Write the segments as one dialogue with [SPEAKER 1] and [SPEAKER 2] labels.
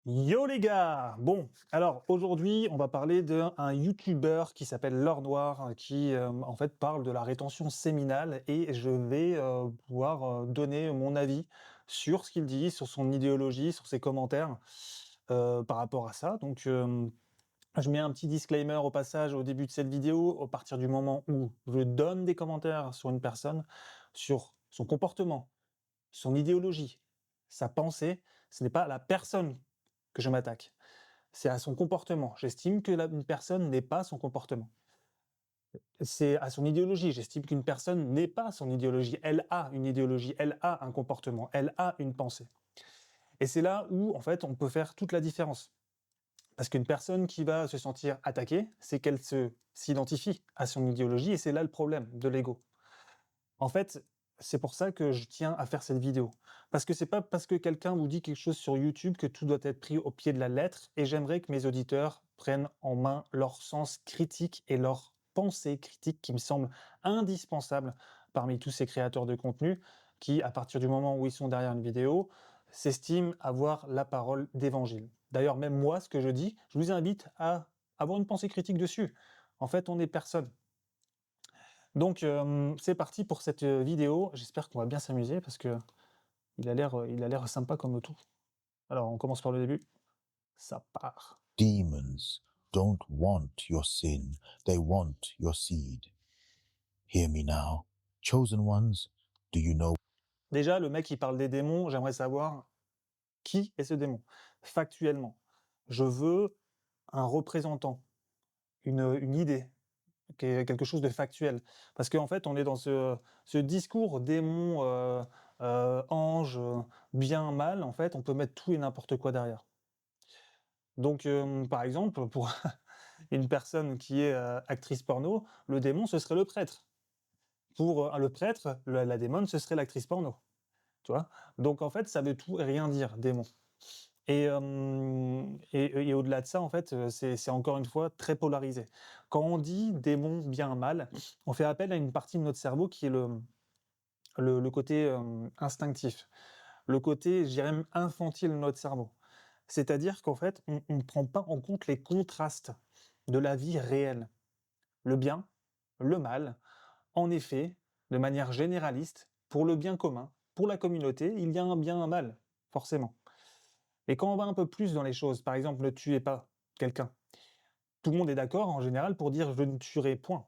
[SPEAKER 1] Yo les gars! Bon, alors aujourd'hui, on va parler d'un YouTuber qui s'appelle L'Or Noir, qui en fait parle de la rétention séminale et je vais pouvoir donner mon avis sur ce qu'il dit, sur son idéologie, sur ses commentaires par rapport à ça. Donc je mets un petit disclaimer au passage au début de cette vidéo, à partir du moment où je donne des commentaires sur une personne, sur son comportement, son idéologie, sa pensée, ce n'est pas la personne que je m'attaque. C'est à son comportement. J'estime que une personne n'est pas son comportement. C'est à son idéologie. J'estime qu'une personne n'est pas son idéologie. Elle a une idéologie, elle a un comportement, elle a une pensée. Et c'est là où, en fait, on peut faire toute la différence. Parce qu'une personne qui va se sentir attaquée, c'est qu'elle s'identifie à son idéologie et c'est là le problème de l'ego. En fait, c'est pour ça que je tiens à faire cette vidéo. Parce que c'est pas parce que quelqu'un vous dit quelque chose sur YouTube que tout doit être pris au pied de la lettre et j'aimerais que mes auditeurs prennent en main leur sens critique et leur pensée critique qui me semble indispensable parmi tous ces créateurs de contenu qui, à partir du moment où ils sont derrière une vidéo, s'estiment avoir la parole d'évangile. D'ailleurs, même moi, ce que je dis, je vous invite à avoir une pensée critique dessus. En fait, on n'est personne. Donc, c'est parti pour cette vidéo. J'espère qu'on va bien s'amuser parce que il a l'air sympa comme tout. Alors, on commence par le début. Ça part.
[SPEAKER 2] Demons don't want your sin, they want your seed. Hear me now. Chosen ones, do you know
[SPEAKER 1] Déjà, le mec, il parle des démons. J'aimerais savoir qui est ce démon, factuellement. Je veux un représentant, une idée, quelque chose de factuel. Parce qu'en fait, on est dans ce discours démon, ange, bien, mal. En fait, on peut mettre tout et n'importe quoi derrière. Donc, par exemple, pour une personne qui est actrice porno, le démon, ce serait le prêtre. Pour le prêtre, la démone, ce serait l'actrice porno. Tu vois? Donc en fait, ça veut tout et rien dire, démon. Et au-delà de ça, en fait, c'est encore une fois très polarisé. Quand on dit démon, bien, mal, on fait appel à une partie de notre cerveau qui est le côté instinctif, le côté, je dirais même infantile de notre cerveau. C'est-à-dire qu'en fait, on ne prend pas en compte les contrastes de la vie réelle. Le bien, le mal. En effet, de manière généraliste, pour le bien commun, pour la communauté, il y a un bien et un mal, forcément. Et quand on va un peu plus dans les choses, par exemple, ne tuez pas quelqu'un. Tout le monde est d'accord en général pour dire je ne tuerai point,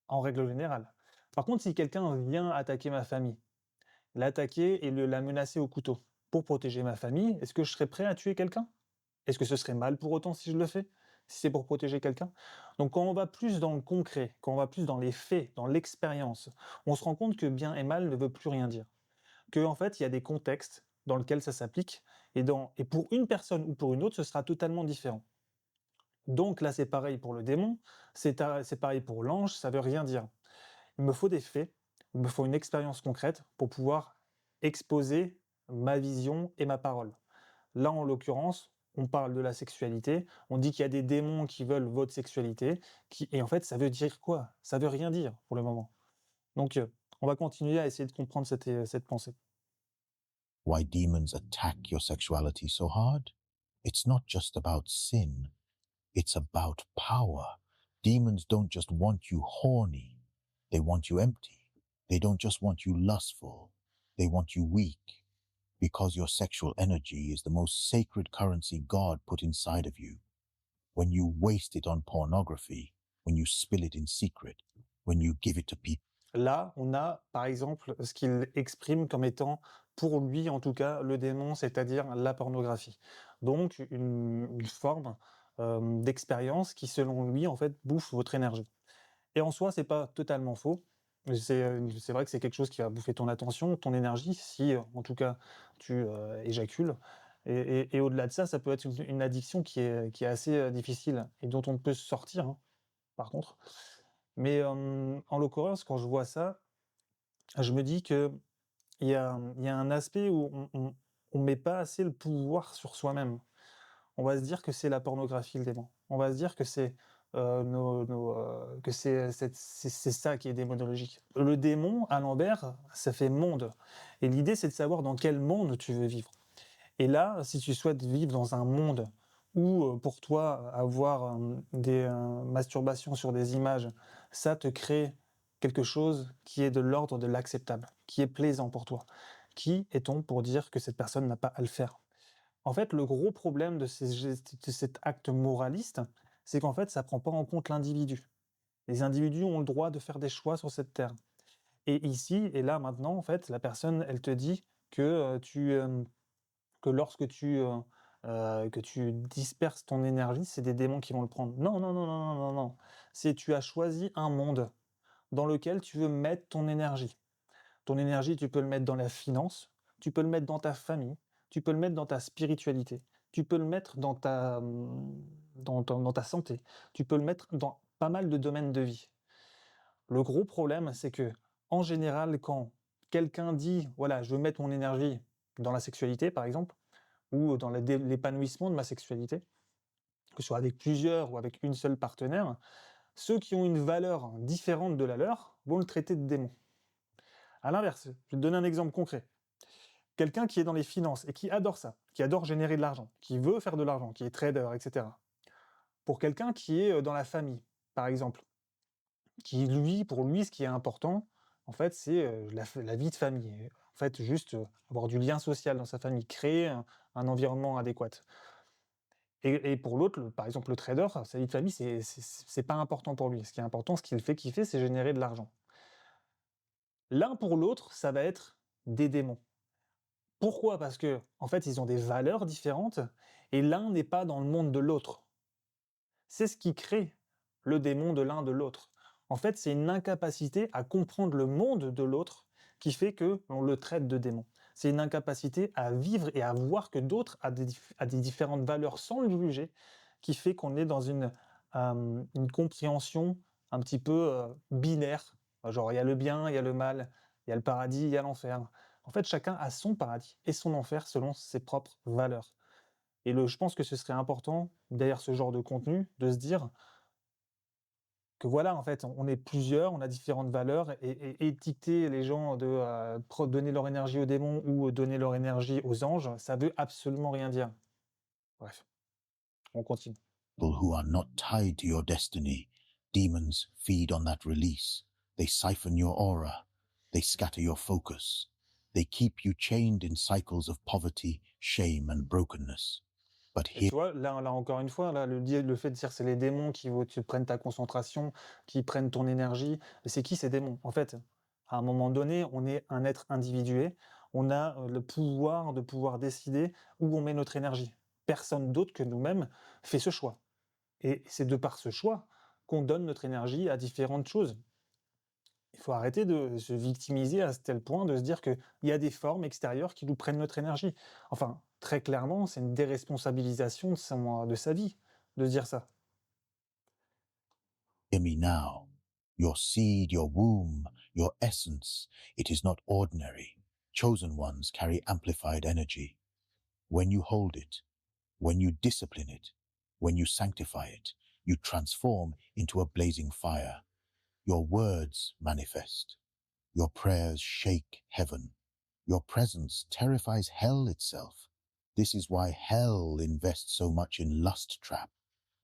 [SPEAKER 1] en règle générale. Par contre, si quelqu'un vient attaquer ma famille, l'attaquer et la menacer au couteau pour protéger ma famille, est-ce que je serais prêt à tuer quelqu'un? Est-ce que ce serait mal pour autant si je le fais? Si c'est pour protéger quelqu'un? Donc quand on va plus dans le concret, quand on va plus dans les faits, dans l'expérience, on se rend compte que bien et mal ne veut plus rien dire. Qu'en fait, il y a des contextes dans lesquels ça s'applique et pour une personne ou pour une autre, ce sera totalement différent. Donc là, c'est pareil pour le démon, c'est pareil pour l'ange, ça veut rien dire. Il me faut des faits, il me faut une expérience concrète pour pouvoir exposer ma vision et ma parole. Là, en l'occurrence, on parle de la sexualité, on dit qu'il y a des démons qui veulent votre sexualité, et en fait, ça veut dire quoi? Ça veut rien dire pour le moment. Donc, on va continuer à essayer de comprendre cette pensée.
[SPEAKER 2] why demons attack your sexuality so hard? It's not just about sin, it's about power. Demons don't just want you horny, they want you empty. They don't just want you lustful, they want you weak. Because your sexual energy is the most sacred currency God put inside of you. When you waste it on pornography, when you spill it in secret, when you give it to people.
[SPEAKER 1] Là, on a, par exemple, ce qu'il exprime comme étant, pour lui en tout cas, le démon, c'est-à-dire la pornographie. Donc une forme, d'expérience qui, selon lui, en fait, bouffe votre énergie. Et en soi, c'est pas totalement faux. C'est vrai que c'est quelque chose qui va bouffer ton attention, ton énergie, si, en tout cas, tu, éjacules et au-delà de ça, ça peut être une addiction qui est assez, difficile et dont on ne peut se sortir, hein, par contre. Mais, en l'occurrence, quand je vois ça, je me dis qu'il y a un aspect où on met pas assez le pouvoir sur soi-même. On va se dire que c'est la pornographie le démon. On va se dire que c'est, que c'est ça qui est démonologique. Le démon, à l'envers, ça fait monde et l'idée, c'est de savoir dans quel monde tu veux vivre Et là, si tu souhaites vivre dans un monde où, pour toi, avoir, des, masturbations sur des images, ça te crée quelque chose qui est de l'ordre de l'acceptable, qui est plaisant pour toi. Qui est-on pour dire que cette personne n'a pas à le faire? En fait, le gros problème de cet acte moraliste, c'est qu'en fait, ça prend pas en compte l'individu. Les individus ont le droit de faire des choix sur cette terre. Et ici et là, maintenant, en fait, la personne, elle te dit que, que lorsque que tu disperses ton énergie, c'est des démons qui vont le prendre. Non, non, non, non, non, non, non. C'est tu as choisi un monde dans lequel tu veux mettre ton énergie. Ton énergie, tu peux le mettre dans la finance, tu peux le mettre dans ta famille, tu peux le mettre dans ta spiritualité, tu peux le mettre dans dans ta santé, tu peux le mettre dans pas mal de domaines de vie. Le gros problème, c'est que en général, quand quelqu'un dit: «Voilà, je veux mettre mon énergie dans la sexualité», par exemple, ou dans l'épanouissement de ma sexualité, que ce soit avec plusieurs ou avec une seule partenaire, ceux qui ont une valeur différente de la leur vont le traiter de démon. À l'inverse, je vais te donner un exemple concret. Quelqu'un qui est dans les finances et qui adore ça, qui adore générer de l'argent, qui veut faire de l'argent, qui est trader, et cetera. Pour quelqu'un qui est, dans la famille, par exemple, qui lui pour lui, ce qui est important, en fait, c'est, la vie de famille. En fait, juste, avoir du lien social dans sa famille, créer un environnement adéquat. Et pour l'autre, par exemple, le trader, sa vie de famille, c'est pas important pour lui. Ce qui est important, ce qui le fait kiffer, c'est générer de l'argent. L'un pour l'autre, ça va être des démons. Pourquoi? Parce que en fait, ils ont des valeurs différentes et l'un n'est pas dans le monde de l'autre. C'est ce qui crée le démon de l'un de l'autre. En fait, c'est une incapacité à comprendre le monde de l'autre qui fait que l'on le traite de démon. C'est une incapacité à vivre et à voir que d'autres a des différentes valeurs sans le juger, qui fait qu'on est dans une compréhension un petit peu, binaire. Genre, il y a le bien, il y a le mal, il y a le paradis, il y a l'enfer. En fait, chacun a son paradis et son enfer selon ses propres valeurs. Et je pense que ce serait important, derrière ce genre de contenu, de se dire que voilà, en fait, on est plusieurs, on a différentes valeurs et étiqueter les gens de, donner leur énergie aux démons ou donner leur énergie aux anges, ça veut absolument rien dire. Bref, on continue.
[SPEAKER 2] People who are not tied to your destiny, demons feed on that release. They siphon your aura. They scatter your focus. They keep you chained in cycles of poverty, shame, and brokenness. But
[SPEAKER 1] Et
[SPEAKER 2] here,
[SPEAKER 1] tu vois, là encore une fois, là, le fait de dire c'est les démons qui prennent ta concentration, qui prennent ton énergie, c'est qui ces démons? En fait, à un moment donné, on est un être individué, on a, le pouvoir de pouvoir décider où on met notre énergie. Personne d'autre que nous-mêmes fait ce choix et c'est de par ce choix qu'on donne notre énergie à différentes choses. Il faut arrêter de se victimiser à tel point de se dire qu'il y a des formes extérieures qui nous prennent notre énergie. Enfin, très clairement, c'est une déresponsabilisation de sa vie, de se dire ça.
[SPEAKER 2] hear me now. Your seed, your womb, your essence, it is not ordinary. Chosen ones carry amplified energy. When you hold it, when you discipline it, when you sanctify it, you transform into a blazing fire. Your words manifest. Your prayers shake heaven. Your presence terrifies hell itself. This is why hell invests so much in lust trap.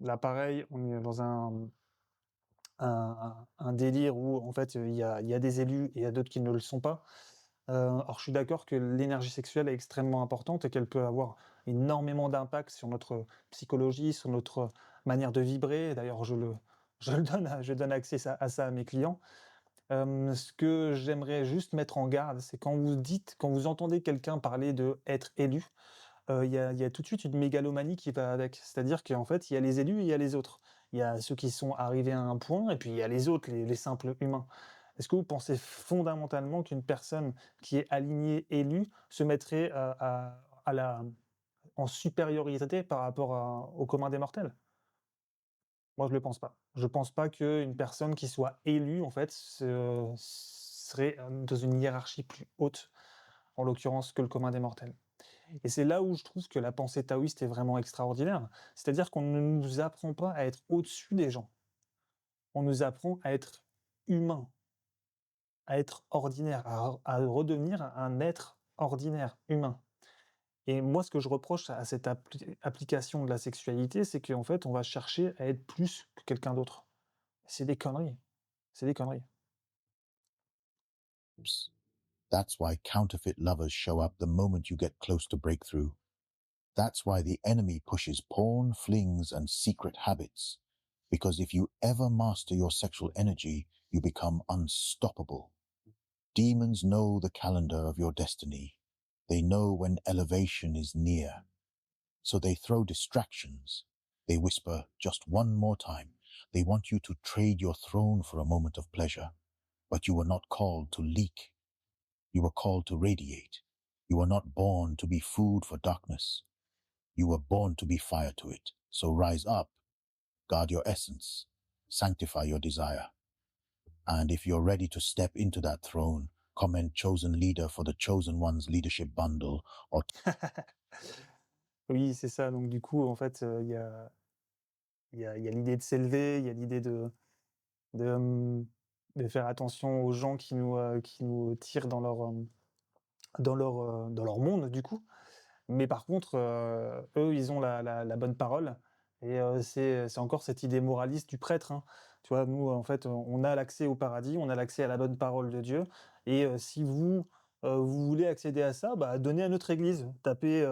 [SPEAKER 1] Là, pareil, on est dans un délire où, en fait, il y a des élus et il y a d'autres qui ne le sont pas. Alors, je suis d'accord que l'énergie sexuelle est extrêmement importante et qu'elle peut avoir énormément d'impact sur notre psychologie, sur notre manière de vibrer. D'ailleurs, je donne accès à ça à mes clients. Ce que j'aimerais juste mettre en garde, c'est quand vous entendez quelqu'un parler de être élu, il y a tout de suite une mégalomanie qui va avec. C'est-à-dire qu'en fait, il y a les élus et il y a les autres. Il y a ceux qui sont arrivés à un point et puis il y a les autres, les simples humains. Est-ce que vous pensez fondamentalement qu'une personne qui est alignée, élue, se mettrait, à la en supériorité par rapport au commun des mortels? Moi, je le pense pas. Je pense pas qu'une personne qui soit élue, en fait, serait, dans une hiérarchie plus haute, en l'occurrence, que le commun des mortels. Et c'est là où je trouve que la pensée taoïste est vraiment extraordinaire. C'est-à-dire qu'on ne nous apprend pas à être au-dessus des gens. On nous apprend à être humain, à être ordinaire, à redevenir un être ordinaire, humain. Et moi, ce que je reproche à cette application de la sexualité, c'est qu'en fait, on va chercher à être plus que quelqu'un d'autre. C'est des conneries, c'est des conneries.
[SPEAKER 2] That's why counterfeit lovers show up the moment you get close to breakthrough. That's why the enemy pushes porn, flings, and secret habits. Because if you ever master your sexual energy, you become unstoppable. Demons know the calendar of your destiny. They know when elevation is near. So they throw distractions. They whisper just one more time. They want you to trade your throne for a moment of pleasure. But you were not called to leak. You were called to radiate. You were not born to be food for darkness. You were born to be fire to it. So rise up, guard your essence, sanctify your desire. And if you're ready to step into that throne, comment chosen leader for the chosen one's leadership bundle or
[SPEAKER 1] Oui, c'est ça, donc du coup, en fait, il y a l'idée de s'élever, il y a l'idée de, de faire attention aux gens qui nous tirent dans leur monde, du coup. Mais par contre, eux, ils ont la bonne parole et c'est encore cette idée moraliste du prêtre, hein. Tu vois? Nous, en fait, on a l'accès au paradis, on a l'accès à la bonne parole de Dieu et si vous voulez accéder à ça, bah, donnez à notre église. Tapez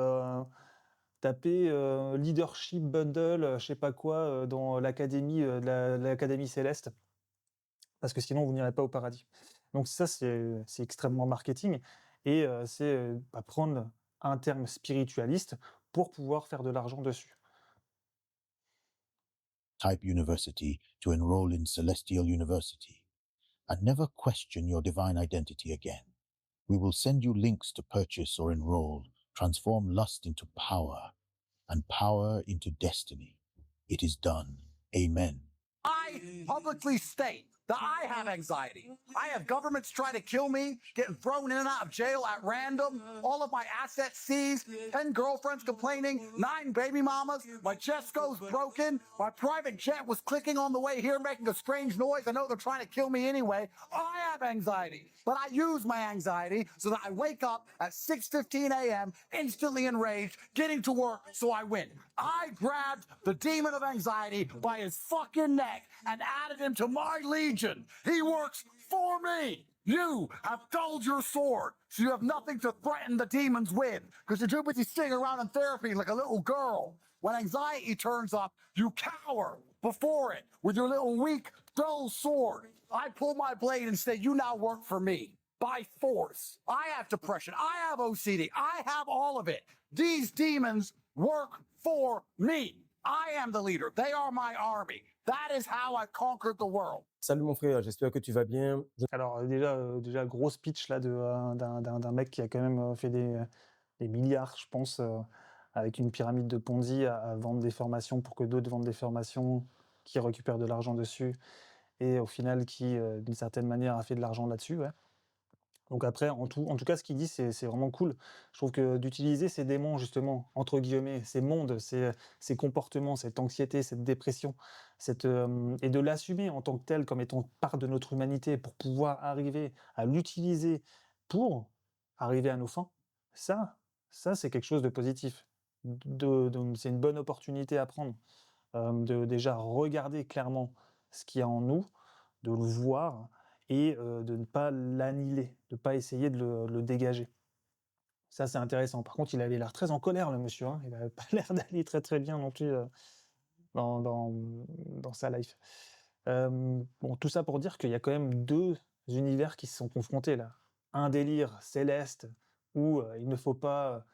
[SPEAKER 1] leadership bundle, je sais pas quoi, dans l'académie, l'académie céleste, parce que sinon vous n'irez pas au paradis. Donc ça, c'est extrêmement marketing et c'est, bah, prendre un terme spiritualiste pour pouvoir faire de l'argent dessus.
[SPEAKER 2] type university to enroll in Celestial University. And never question your divine identity again. We will send you links to purchase or enroll, transform lust into power, and power into destiny. It is done. Amen.
[SPEAKER 3] I publicly state that I have anxiety. I have governments trying to kill me, getting thrown in and out of jail at random, all of my assets seized, 10 girlfriends complaining, 9 baby mamas, my chest goes broken, my private jet was clicking on the way here making a strange noise. I know they're trying to kill me anyway. I have anxiety, but I use my anxiety so that I wake up at 6:15 a.m. instantly enraged, getting to work so I win. I grabbed the demon of anxiety by his fucking neck and added him to my legion. He works for me. You have dulled your sword, so you have nothing to threaten the demons with, because you're too busy sitting around in therapy like a little girl. When anxiety turns up, you cower before it with your little weak, dull sword. I pull my blade and say, you now work for me. By force. I have depression. I have OCD. I have all of it. These demons work for me. I am the leader. They are my army. That is how I conquered the world.
[SPEAKER 4] Salut mon frère, j'espère que tu vas bien.
[SPEAKER 1] Alors, déjà gros speech là d'un mec qui a quand même, fait des milliards, je pense, avec une pyramide de Ponzi à vendre des formations pour que d'autres vendent des formations, qui récupèrent de l'argent dessus et au final qui, d'une certaine manière a fait de l'argent là-dessus, ouais. Donc après, en tout cas, ce qu'il dit, c'est vraiment cool. Je trouve que d'utiliser ces démons, justement, entre guillemets, ces mondes, ces comportements, cette anxiété, cette dépression, et de l'assumer en tant que tel, comme étant part de notre humanité, pour pouvoir arriver à l'utiliser pour arriver à nos fins, ça, ça c'est quelque chose de positif. C'est une bonne opportunité à prendre, de déjà regarder clairement ce qu'il y a en nous, de le voir et de ne pas l'annihiler, de ne pas essayer de le dégager. Ça, c'est intéressant. Par contre, il avait l'air très en colère, le monsieur, hein. Il avait pas l'air d'aller très, très bien non plus, dans sa life. Bon, tout ça pour dire qu'il y a quand même 2 univers qui se sont confrontés là. Un délire céleste où, il ne faut pas,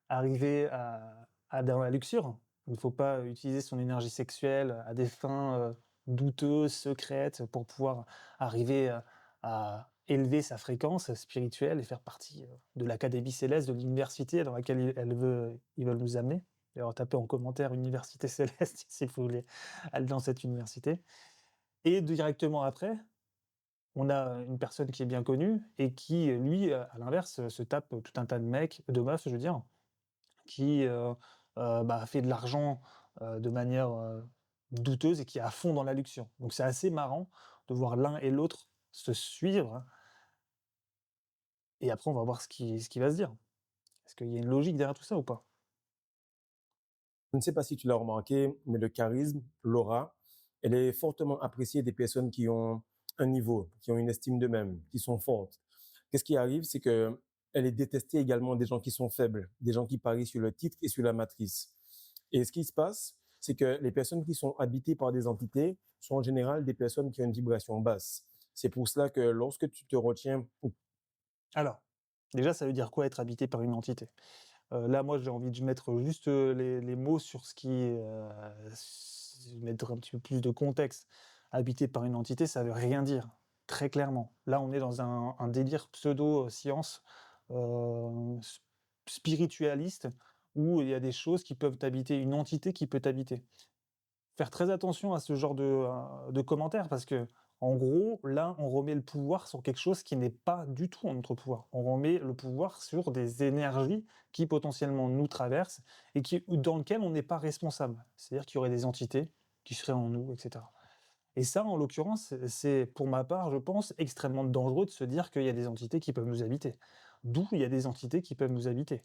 [SPEAKER 1] arriver à dans la luxure. Il ne faut pas utiliser son énergie sexuelle à des fins, douteuses, secrètes, pour pouvoir arriver à élever sa fréquence spirituelle et faire partie, de l'académie céleste, de l'université dans laquelle ils veulent nous amener. D'ailleurs, tapez en commentaire université céleste si vous voulez aller dans cette université. Et directement après, on a une personne qui est bien connue et qui, lui, à l'inverse, se tape tout un tas de mecs, de meufs, je veux dire, qui, bah, fait de l'argent, de manière, douteuse et qui est à fond dans la luxure. Donc c'est assez marrant de voir l'un et l'autre se suivre et après on va voir ce qui va se dire. Est-ce qu'il y a une logique derrière tout ça ou pas?
[SPEAKER 4] Je ne sais pas si tu l'as remarqué, mais le charisme, l'aura, elle est fortement appréciée des personnes qui ont un niveau, qui ont une estime d'eux-mêmes, qui sont fortes. Qu'est-ce qui arrive, c'est que elle est détestée également des gens qui sont faibles, des gens qui parient sur le titre et sur la matrice. Et ce qui se passe, c'est que les personnes qui sont habitées par des entités sont en général des personnes qui ont une vibration basse. C'est pour cela que lorsque tu te retiens pour
[SPEAKER 1] Alors, déjà, ça veut dire quoi être habité par une entité? Là, moi, j'ai envie de mettre juste, les mots sur ce qui est, mettre un petit peu plus de contexte. Habité par une entité, ça veut rien dire, très clairement. Là, on est dans un délire pseudo, science, s spiritualiste, où il y a des choses qui peuvent t'habiter, une entité qui peut t'habiter. Faire très attention à ce genre de commentaires parce que, en gros, là, on remet le pouvoir sur quelque chose qui n'est pas du tout en notre pouvoir. On remet le pouvoir sur des énergies qui potentiellement nous traversent et dans lesquelles on n'est pas responsable. C'est-à-dire qu'il y aurait des entités qui seraient en nous, et cetera. Et ça, en l'occurrence, c'est pour ma part, je pense, extrêmement dangereux de se dire qu'il y a des entités qui peuvent nous habiter. D'où il y a des entités qui peuvent nous habiter.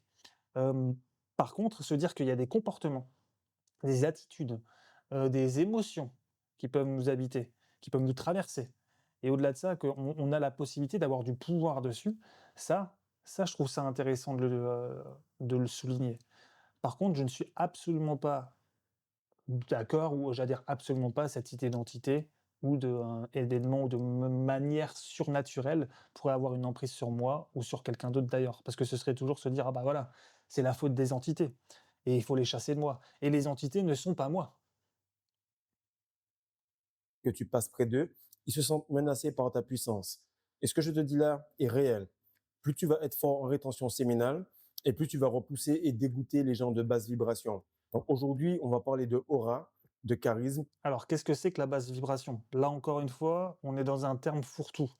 [SPEAKER 1] Hem, Par contre, se dire qu'il y a des comportements, des attitudes, des émotions qui peuvent nous habiter, qui peuvent nous traverser et au-delà de ça, qu'on a la possibilité d'avoir du pouvoir dessus, ça je trouve ça intéressant de le souligner. Par contre, je ne suis absolument pas d'accord ou j'adhère absolument pas à cette idée d'entité ou d'événement ou de manière surnaturelle pourrait avoir une emprise sur moi ou sur quelqu'un d'autre d'ailleurs. Parce que ce serait toujours se dire: «Ah bah voilà, c'est la faute des entités et il faut les chasser de moi» et les entités ne sont pas moi.
[SPEAKER 4] que tu passes près d'eux, ils se sentent menacés par ta puissance. Et ce que je te dis là est réel. Plus tu vas être fort en rétention séminale, et plus tu vas repousser et dégoûter les gens de basse vibration. Donc aujourd'hui, on va parler de aura, de charisme.
[SPEAKER 1] Alors, qu'est-ce que c'est que la basse vibration? Là, encore une fois, on est dans un terme fourre-tout.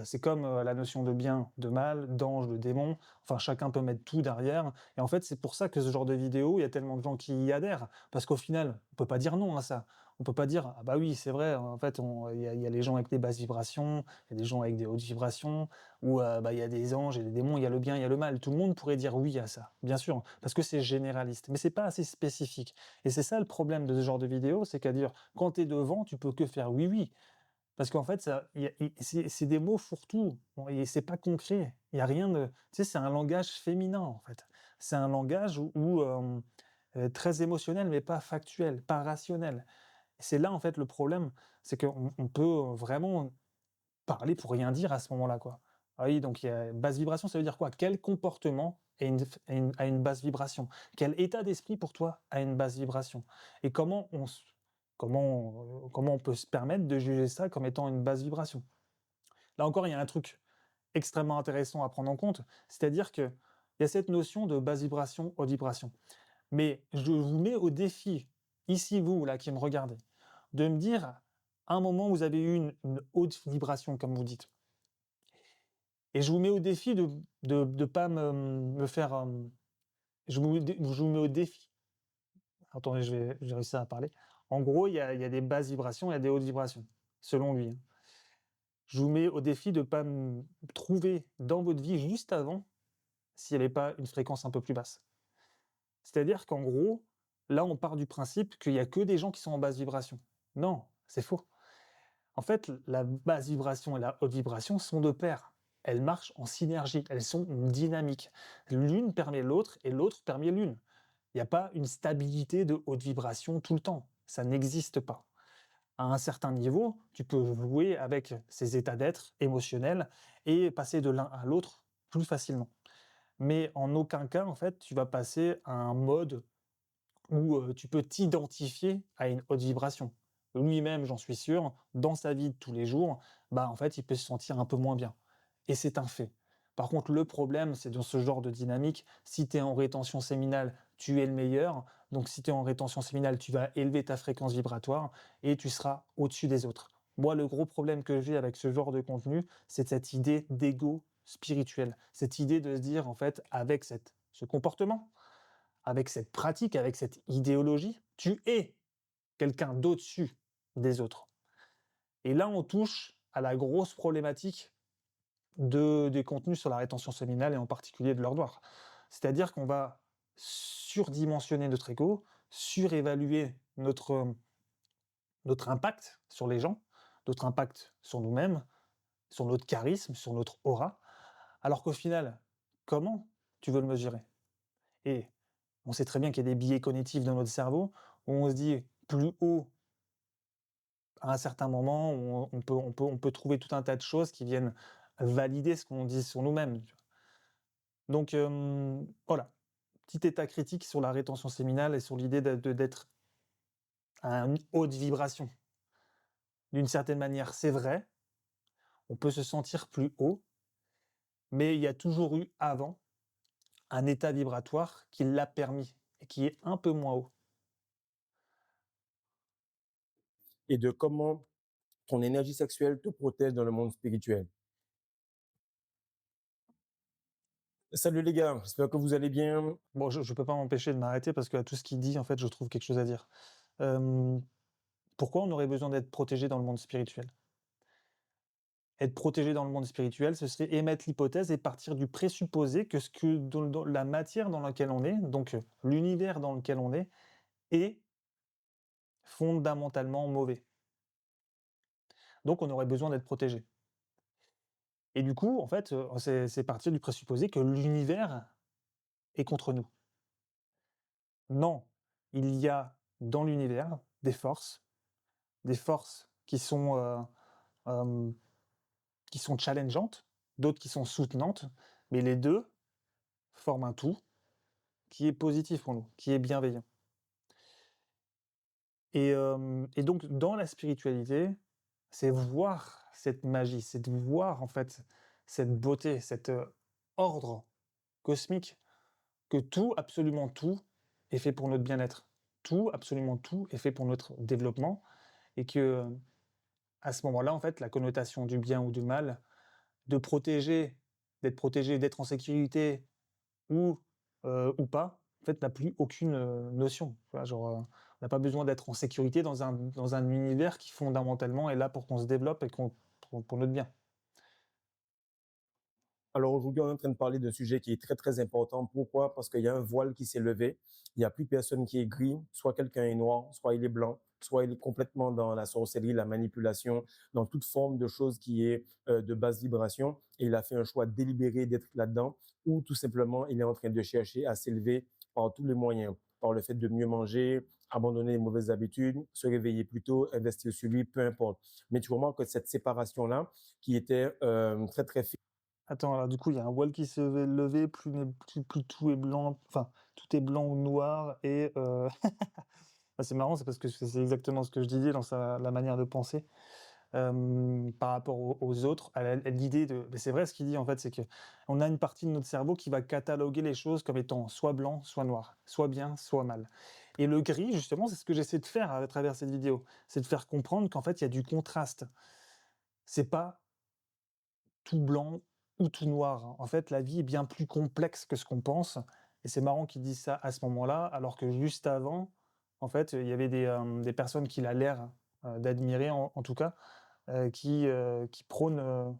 [SPEAKER 1] C'est comme, la notion de bien, de mal, d'ange, de démon, enfin chacun peut mettre tout derrière et en fait, c'est pour ça que ce genre de vidéo, il y a tellement de gens qui y adhèrent. Parce qu'au final, on peut pas dire non à ça. On peut pas dire: «Ah bah oui, c'est vrai, en fait, il y a les gens avec des basses vibrations, il y a des gens avec des hautes vibrations ou, bah, il y a des anges et des démons, il y a le bien, il y a le mal». Tout le monde pourrait dire oui à ça, bien sûr, parce que c'est généraliste, mais c'est pas assez spécifique et c'est ça le problème de ce genre de vidéo, c'est qu'à dire quand tu es devant, tu peux que faire «oui, oui». Parce qu'en fait, ça il y a i c'est des mots fourre-tout, bon et c'est pas concret. Il y a rien de tu sais, c'est un langage féminin, en fait. C'est un langage très émotionnel, mais pas factuel, pas rationnel. C'est là, en fait, le problème, c'est qu'on peut, vraiment parler pour rien dire à ce moment-là, quoi. Ah oui, donc il y a basse vibration, ça veut dire quoi? Quel comportement a une basse vibration? Quel état d'esprit pour toi a une basse vibration? Et comment on peut se permettre de juger ça comme étant une basse vibration? Là encore, il y a un truc extrêmement intéressant à prendre en compte, c'est-à-dire qu'il y a cette notion de basse vibration, haute vibration. Mais je vous mets au défi, ici vous là qui me regardez, de me dire, à un moment vous avez eu une haute vibration comme vous dites. Et je vous mets au défi de pas me faire, je vous mets au défi. Attendez, je vais réussir à parler. En gros, il y a des basses vibrations, il y a des hautes vibrations, selon lui, hein. Je vous mets au défi de pas me trouver dans votre vie juste avant, s'il y avait pas une fréquence un peu plus basse. C'est-à-dire qu'en gros, là, on part du principe qu'il y a que des gens qui sont en basse vibration. Non, c'est faux. En fait, la basse vibration et la haute vibration sont de pair. Elles marchent en synergie, elles sont dynamiques. L'une permet l'autre et l'autre permet l'une. Il n'y a pas une stabilité de haute vibration tout le temps. Ça n'existe pas. À un certain niveau, tu peux jouer avec ces états d'être émotionnels et passer de l'un à l'autre plus facilement. Mais en aucun cas, en fait, tu vas passer à un mode où, tu peux t'identifier à une haute vibration. Lui-même, j'en suis sûr, dans sa vie de tous les jours, bah, en fait, il peut se sentir un peu moins bien et c'est un fait. Par contre, le problème, c'est dans ce genre de dynamique, si tu es en rétention séminale, tu es le meilleur, donc si tu es en rétention séminale, tu vas élever ta fréquence vibratoire et tu seras au-dessus des autres. Moi, le gros problème que j'ai avec ce genre de contenu, c'est cette idée d'ego spirituel, cette idée de se dire, en fait, avec ce comportement, avec cette pratique, avec cette idéologie, tu es quelqu'un d'au-dessus des autres. Et là, on touche à la grosse problématique des contenus sur la rétention séminale et en particulier de l'heure noire. C'est-à-dire qu'on va surdimensionner notre ego, surévaluer notre impact sur les gens, notre impact sur nous-mêmes, sur notre charisme, sur notre aura, alors qu'au final, comment tu veux le mesurer? Et on sait très bien qu'il y a des biais cognitifs dans notre cerveau où on se dit plus haut à un certain moment, où on peut trouver tout un tas de choses qui viennent valider ce qu'on dit sur nous-mêmes. Donc voilà, petit état critique sur la rétention séminale et sur l'idée d'être à une haute vibration. D'une certaine manière, c'est vrai, on peut se sentir plus haut, mais il y a toujours eu avant un état vibratoire qui l'a permis et qui est un peu moins haut.
[SPEAKER 4] Et de comment ton énergie sexuelle te protège dans le monde spirituel. Salut les gars, j'espère que vous allez bien.
[SPEAKER 1] Bon, je peux pas m'empêcher de m'arrêter parce qu'à tout ce qu'il dit, en fait, je trouve quelque chose à dire. Hem, Pourquoi on aurait besoin d'être protégé dans le monde spirituel? Être protégé dans le monde spirituel, ce serait émettre l'hypothèse et partir du présupposé que ce que dans la matière dans laquelle on est, donc l'univers dans lequel on est fondamentalement mauvais. Donc on aurait besoin d'être protégé. Et du coup, en fait, c'est partir du présupposé que l'univers est contre nous. Non, il y a dans l'univers des forces hem, qui sont challengeantes, d'autres qui sont soutenantes, mais les 2 forment un tout qui est positif pour nous, qui est bienveillant. Et donc dans la spiritualité, c'est voir cette magie, c'est de voir en fait cette beauté, cet, ordre cosmique, que tout, absolument tout, est fait pour notre bien-être. Tout, absolument tout est fait pour notre développement et que, à ce moment-là, en fait, la connotation du bien ou du mal, de protéger, d'être protégé, d'être en sécurité ou pas, en fait, n'a plus aucune, notion. Tu vois? Genre, on n'a pas besoin d'être en sécurité dans un univers qui fondamentalement est là pour qu'on se développe et pour notre bien.
[SPEAKER 4] Alors aujourd'hui, on est en train de parler d'un sujet qui est très très important. Pourquoi? Parce qu'il y a un voile qui s'est levé. Il n'y a plus personne qui est gris. Soit quelqu'un est noir, soit il est blanc, soit il est complètement dans la sorcellerie, la manipulation, dans toute forme de chose qui est de basse vibration. Et il a fait un choix délibéré d'être là-dedans, ou tout simplement, il est en train de chercher à s'élever par tous les moyens, par le fait de mieux manger, abandonner les mauvaises habitudes, se réveiller plus tôt, investir sur lui, peu importe. Mais tu remarques que cette séparation-là, qui était très très
[SPEAKER 1] Attends, alors du coup, il y a un voile qui s'est levé, plus tout est blanc, enfin, tout est blanc ou noir et bah, c'est marrant, c'est parce que c'est exactement ce que je disais dans la manière de penser, par rapport aux autres, à l'idée de mais c'est vrai ce qu'il dit en fait, c'est qu'on a une partie de notre cerveau qui va cataloguer les choses comme étant soit blanc, soit noir, soit bien, soit mal. Et le gris, justement, c'est ce que j'essaie de faire à travers cette vidéo. C'est de faire comprendre qu'en fait, il y a du contraste. C'est pas tout blanc ou tout noir. En fait, la vie est bien plus complexe que ce qu'on pense et c'est marrant qu'ils disent ça à ce moment-là, alors que juste avant, en fait, il y avait des personnes qu'il a l'air, d'admirer en tout cas, qui prônent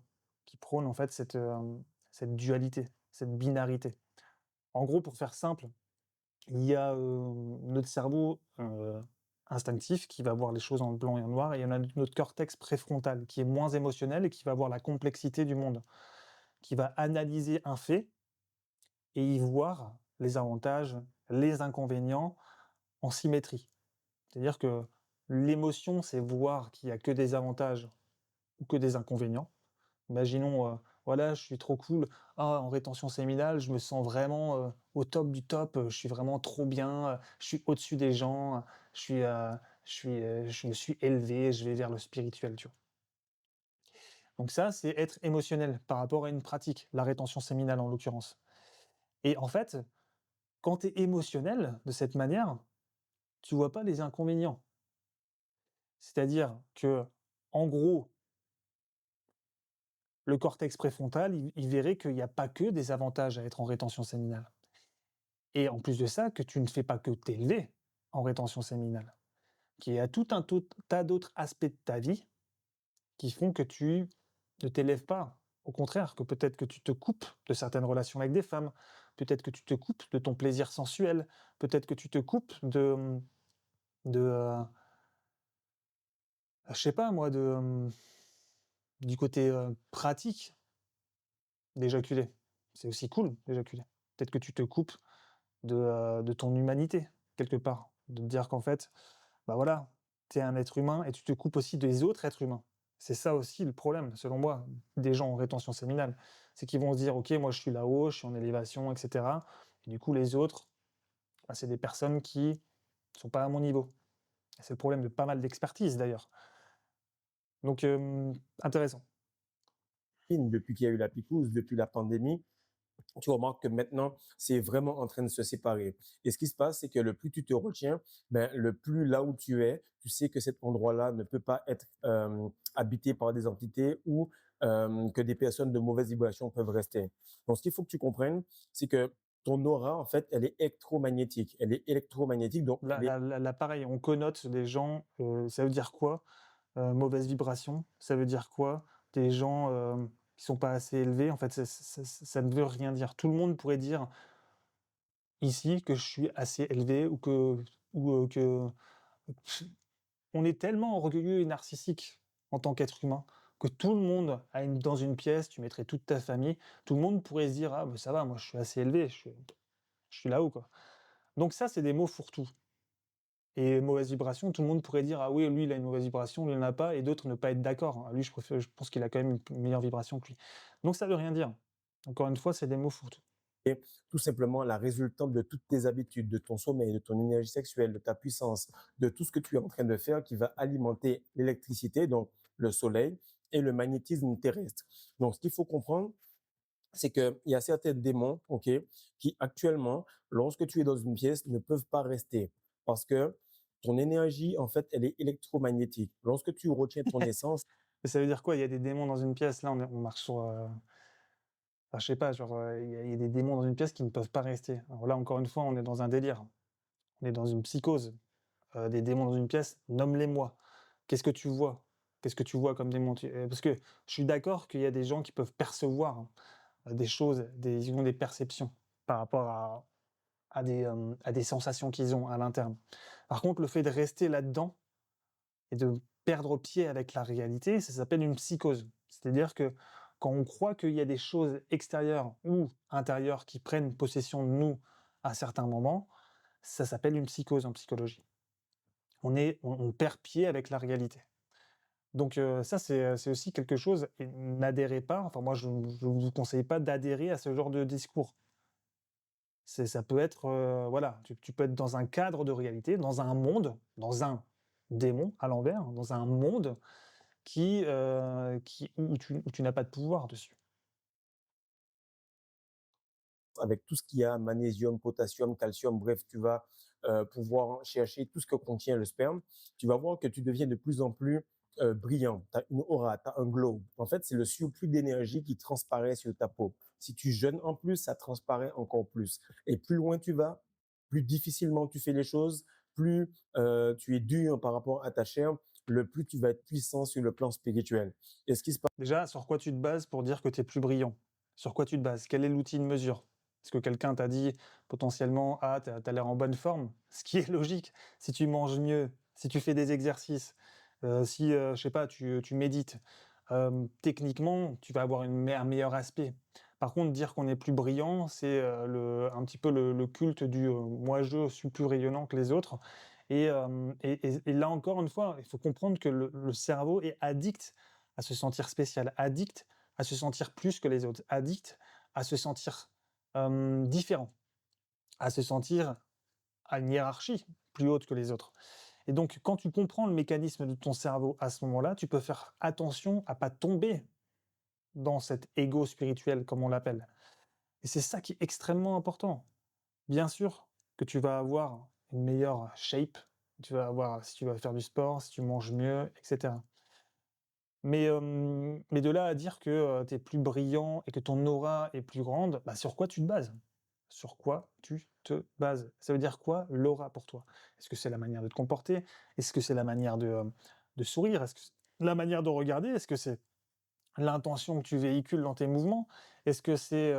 [SPEAKER 1] en fait cette dualité, cette binarité. En gros, pour faire simple, il y a, notre cerveau, instinctif qui va voir les choses en blanc et en noir et il y en a notre cortex préfrontal qui est moins émotionnel et qui va voir la complexité du monde, qui va analyser un fait et y voir les avantages, les inconvénients en symétrie. C'est-à-dire que l'émotion, c'est voir qu'il y a que des avantages ou que des inconvénients. Imaginons, voilà, je suis trop cool. Ah, en rétention séminale, je me sens vraiment, au top du top, je suis vraiment trop bien, je suis au-dessus des gens, je suis, je me suis élevé, je vais vers le spirituel, tu vois? Donc ça, c'est être émotionnel par rapport à une pratique, la rétention séminale en l'occurrence. Et en fait, quand tu es émotionnel de cette manière, tu vois pas les inconvénients. C'est-à-dire que, en gros, le cortex préfrontal, il verrait qu'il y a pas que des avantages à être en rétention séminale. Et en plus de ça, que tu ne fais pas que t'élever en rétention séminale, qu'il y a tout un tas d'autres aspects de ta vie qui font que tu ne t'élèves pas. Au contraire, que peut-être que tu te coupes de certaines relations avec des femmes, peut-être que tu te coupes de ton plaisir sensuel, peut-être que tu te coupes de, je sais pas moi, du côté, pratique d'éjaculer. C'est aussi cool d'éjaculer. Peut-être que tu te coupes de ton humanité, quelque part. De te dire qu'en fait, bah, voilà, tu es un être humain et tu te coupes aussi des autres êtres humains. C'est ça aussi le problème, selon moi, des gens en rétention séminale. C'est qu'ils vont se dire: «OK, moi je suis là-haut, je suis en élévation et cetera» et du coup les autres, bah, c'est des personnes qui sont pas à mon niveau. Et c'est le problème de pas mal d'expertises d'ailleurs. Donc intéressant.
[SPEAKER 4] Depuis qu'il y a eu la picouse, depuis la pandémie, tu remarques que maintenant, c'est vraiment en train de se séparer. Et ce qui se passe, c'est que le plus tu te retiens, ben, le plus là où tu es, tu sais que cet endroit-là ne peut pas être habité par des entités ou que des personnes de mauvaise vibration peuvent rester. Donc, ce qu'il faut que tu comprennes, c'est que ton aura, en fait, elle est électromagnétique. Elle est électromagnétique, donc
[SPEAKER 1] Là
[SPEAKER 4] elle est
[SPEAKER 1] là là là pareil, on connote des gens, ça veut dire quoi? Mauvaise vibration, ça veut dire quoi? Des gens, qui sont pas assez élevés, en fait, ça ne veut rien dire. Tout le monde pourrait dire ici que je suis assez élevé ou que on est tellement orgueilleux et narcissique en tant qu'être humain que tout le monde a dans une pièce, tu mettrais toute ta famille, tout le monde pourrait se dire: «Ah bah, ça va, moi je suis assez élevé, je suis là-haut, quoi». Donc ça, c'est des mots fourre-tout et mauvaise vibration, tout le monde pourrait dire: «Ah oui, lui, il a une mauvaise vibration, lui, il en a pas» et d'autres ne pas être d'accord. «Ah lui, je pense qu'il a quand même une meilleure vibration que lui». Donc ça veut rien dire. Encore une fois, c'est des mots fourre-tout.
[SPEAKER 4] tout simplement la résultante de toutes tes habitudes, de ton sommeil, de ton énergie sexuelle, de ta puissance, de tout ce que tu es en train de faire qui va alimenter l'électricité, donc le soleil, et le magnétisme terrestre. Donc, ce qu'il faut comprendre, c'est qu'il y a certains démons, ok, qui actuellement, lorsque tu es dans une pièce, ne peuvent pas rester parce que ton énergie, en fait, elle est électromagnétique. Lorsque tu retiens ton essence,
[SPEAKER 1] Mais ça veut dire quoi? Il y a des démons dans une pièce, là on marche sur, enfin je sais pas, genre, il y a des démons dans une pièce qui ne peuvent pas rester. Alors là, encore une fois, on est dans un délire. On est dans une psychose. Des démons dans une pièce, nomme-les-moi. Qu'est-ce que tu vois? Qu'est-ce que tu vois comme démon? Parce que je suis d'accord qu'il y a des gens qui peuvent percevoir, des choses, ils ont des perceptions par rapport à des sensations qu'ils ont à l'interne. Par contre, le fait de rester là-dedans et de perdre pied avec la réalité, ça s'appelle une psychose. C'est-à-dire que quand on croit qu'il y a des choses extérieures ou intérieures qui prennent possession de nous à certains moments, ça s'appelle une psychose en psychologie. On perd pied avec la réalité. Donc ça, c'est aussi quelque chose et n'adhérez pas, enfin moi je ne vous conseille pas d'adhérer à ce genre de discours. Ça peut être, voilà, tu peux être dans un cadre de réalité, dans un monde, dans un démon à l'envers, dans un monde où tu n'as pas de pouvoir dessus.
[SPEAKER 4] avec tout ce qu'il y a, magnésium, potassium, calcium, bref, tu vas pouvoir chercher tout ce que contient le sperme, tu vas voir que tu deviens de plus en plus brillant, tu as une aura, tu as un glow. En fait, c'est le surplus d'énergie qui transparaît sur ta peau. Si tu jeûnes en plus, ça transparaît encore plus. Et plus loin tu vas, plus difficilement tu fais les choses, plus tu es dur par rapport à ta chair, le plus tu vas être puissant sur le plan spirituel. Et ce qui se passe
[SPEAKER 1] Déjà, sur quoi tu te bases pour dire que tu es plus brillant? Sur quoi tu te bases? Quel est l'outil de mesure? Est-ce que quelqu'un t'a dit potentiellement: «Ah, tu as l'air en bonne forme», ce qui est logique. Si tu manges mieux, si tu fais des exercices, si, je sais pas, tu médites, techniquement, tu vas avoir un meilleur aspect. Par contre, dire qu'on est plus brillant, c'est, un petit peu le culte du, «moi je suis plus rayonnant que les autres» et là encore une fois, il faut comprendre que le cerveau est addict à se sentir spécial, addict à se sentir plus que les autres, addict à se sentir, différent, à se sentir à une hiérarchie plus haute que les autres. Et donc quand tu comprends le mécanisme de ton cerveau à ce moment-là, tu peux faire attention à pas tomber dans cet ego spirituel comme on l'appelle. Et c'est ça qui est extrêmement important. Bien sûr que tu vas avoir une meilleure shape, tu vas avoir si tu vas faire du sport, si tu manges mieux et cetera. Mais de là à dire que, tu es plus brillant et que ton aura est plus grande, bah, sur quoi tu te bases? Sur quoi tu te bases? Ça veut dire quoi l'aura pour toi? Est-ce que c'est la manière de te comporter? Est-ce que c'est la manière de sourire? Est-ce que c'est la manière de regarder? Est-ce que c'est l'intention que tu véhicules dans tes mouvements? Est-ce que c'est,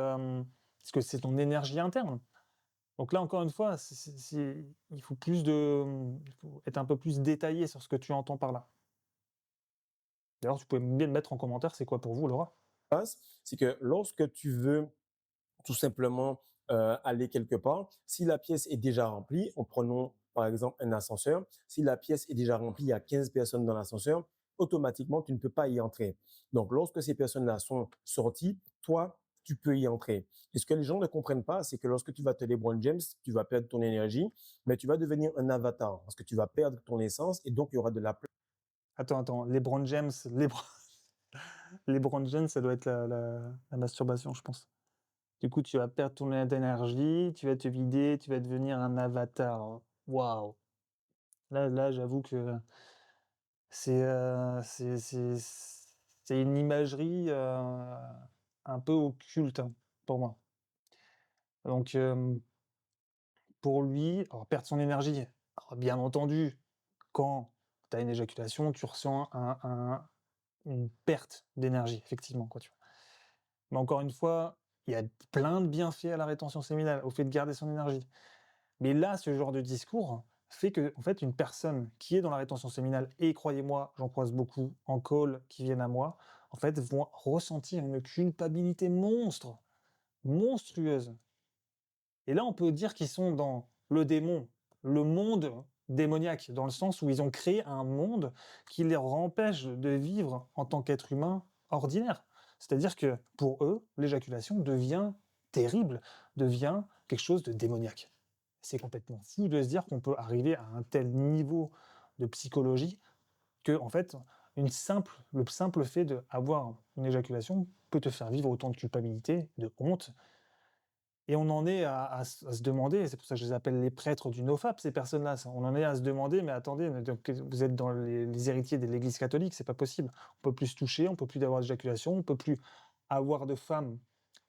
[SPEAKER 1] parce que c'est ton énergie interne. Donc là, encore une fois, il faut il faut être un peu plus détaillé sur ce que tu entends par là. D'ailleurs, tu pouvais bien me mettre en commentaire, c'est quoi pour vous, Laura?
[SPEAKER 4] Passe, c'est que lorsque tu veux tout simplement aller quelque part, si la pièce est déjà remplie, en prenant par exemple un ascenseur, si la pièce est déjà remplie, il y a 15 personnes dans l'ascenseur, automatiquement, tu ne peux pas y entrer. Donc, lorsque ces personnes-là sont sorties, toi, tu peux y entrer. Et ce que les gens ne comprennent pas, c'est que lorsque tu vas te LeBron James, tu vas perdre ton énergie, mais tu vas devenir un avatar parce que tu vas perdre ton essence et donc il y aura de la place.
[SPEAKER 1] Attends, LeBron James, LeBron James, ça doit être la masturbation, je pense. Du coup, tu vas perdre ton énergie, tu vas te vider, tu vas devenir un avatar. Waouh! Là, j'avoue que c'est une imagerie, un peu occulte, hein, pour moi. Donc, pour lui, alors perdre son énergie, alors bien entendu, quand tu as une éjaculation, tu ressens une perte d'énergie, effectivement, quoi, tu vois? Mais encore une fois, il y a plein de bienfaits à la rétention séminale, au fait de garder son énergie. Mais là, ce genre de discours fait que, en fait, une personne qui est dans la rétention séminale, et croyez-moi, j'en croise beaucoup en call qui viennent à moi, en fait, vont ressentir une culpabilité monstre, monstrueuse. Et là, on peut dire qu'ils sont dans le démon, le monde démoniaque, dans le sens où ils ont créé un monde qui les empêche de vivre en tant qu'être humain ordinaire. C'est-à-dire que pour eux, l'éjaculation devient terrible, devient quelque chose de démoniaque. C'est complètement fou de se dire qu'on peut arriver à un tel niveau de psychologie que, en fait, le simple fait d'avoir une éjaculation peut te faire vivre autant de culpabilité, de honte, et on en est à se demander, et c'est pour ça que je les appelle les prêtres du nofap, ces personnes-là. On en est à se demander, mais attendez, mais donc, vous êtes dans les héritiers de l'Église catholique, c'est pas possible. On peut plus se toucher, on peut plus avoir d'éjaculation, on peut plus avoir de femmes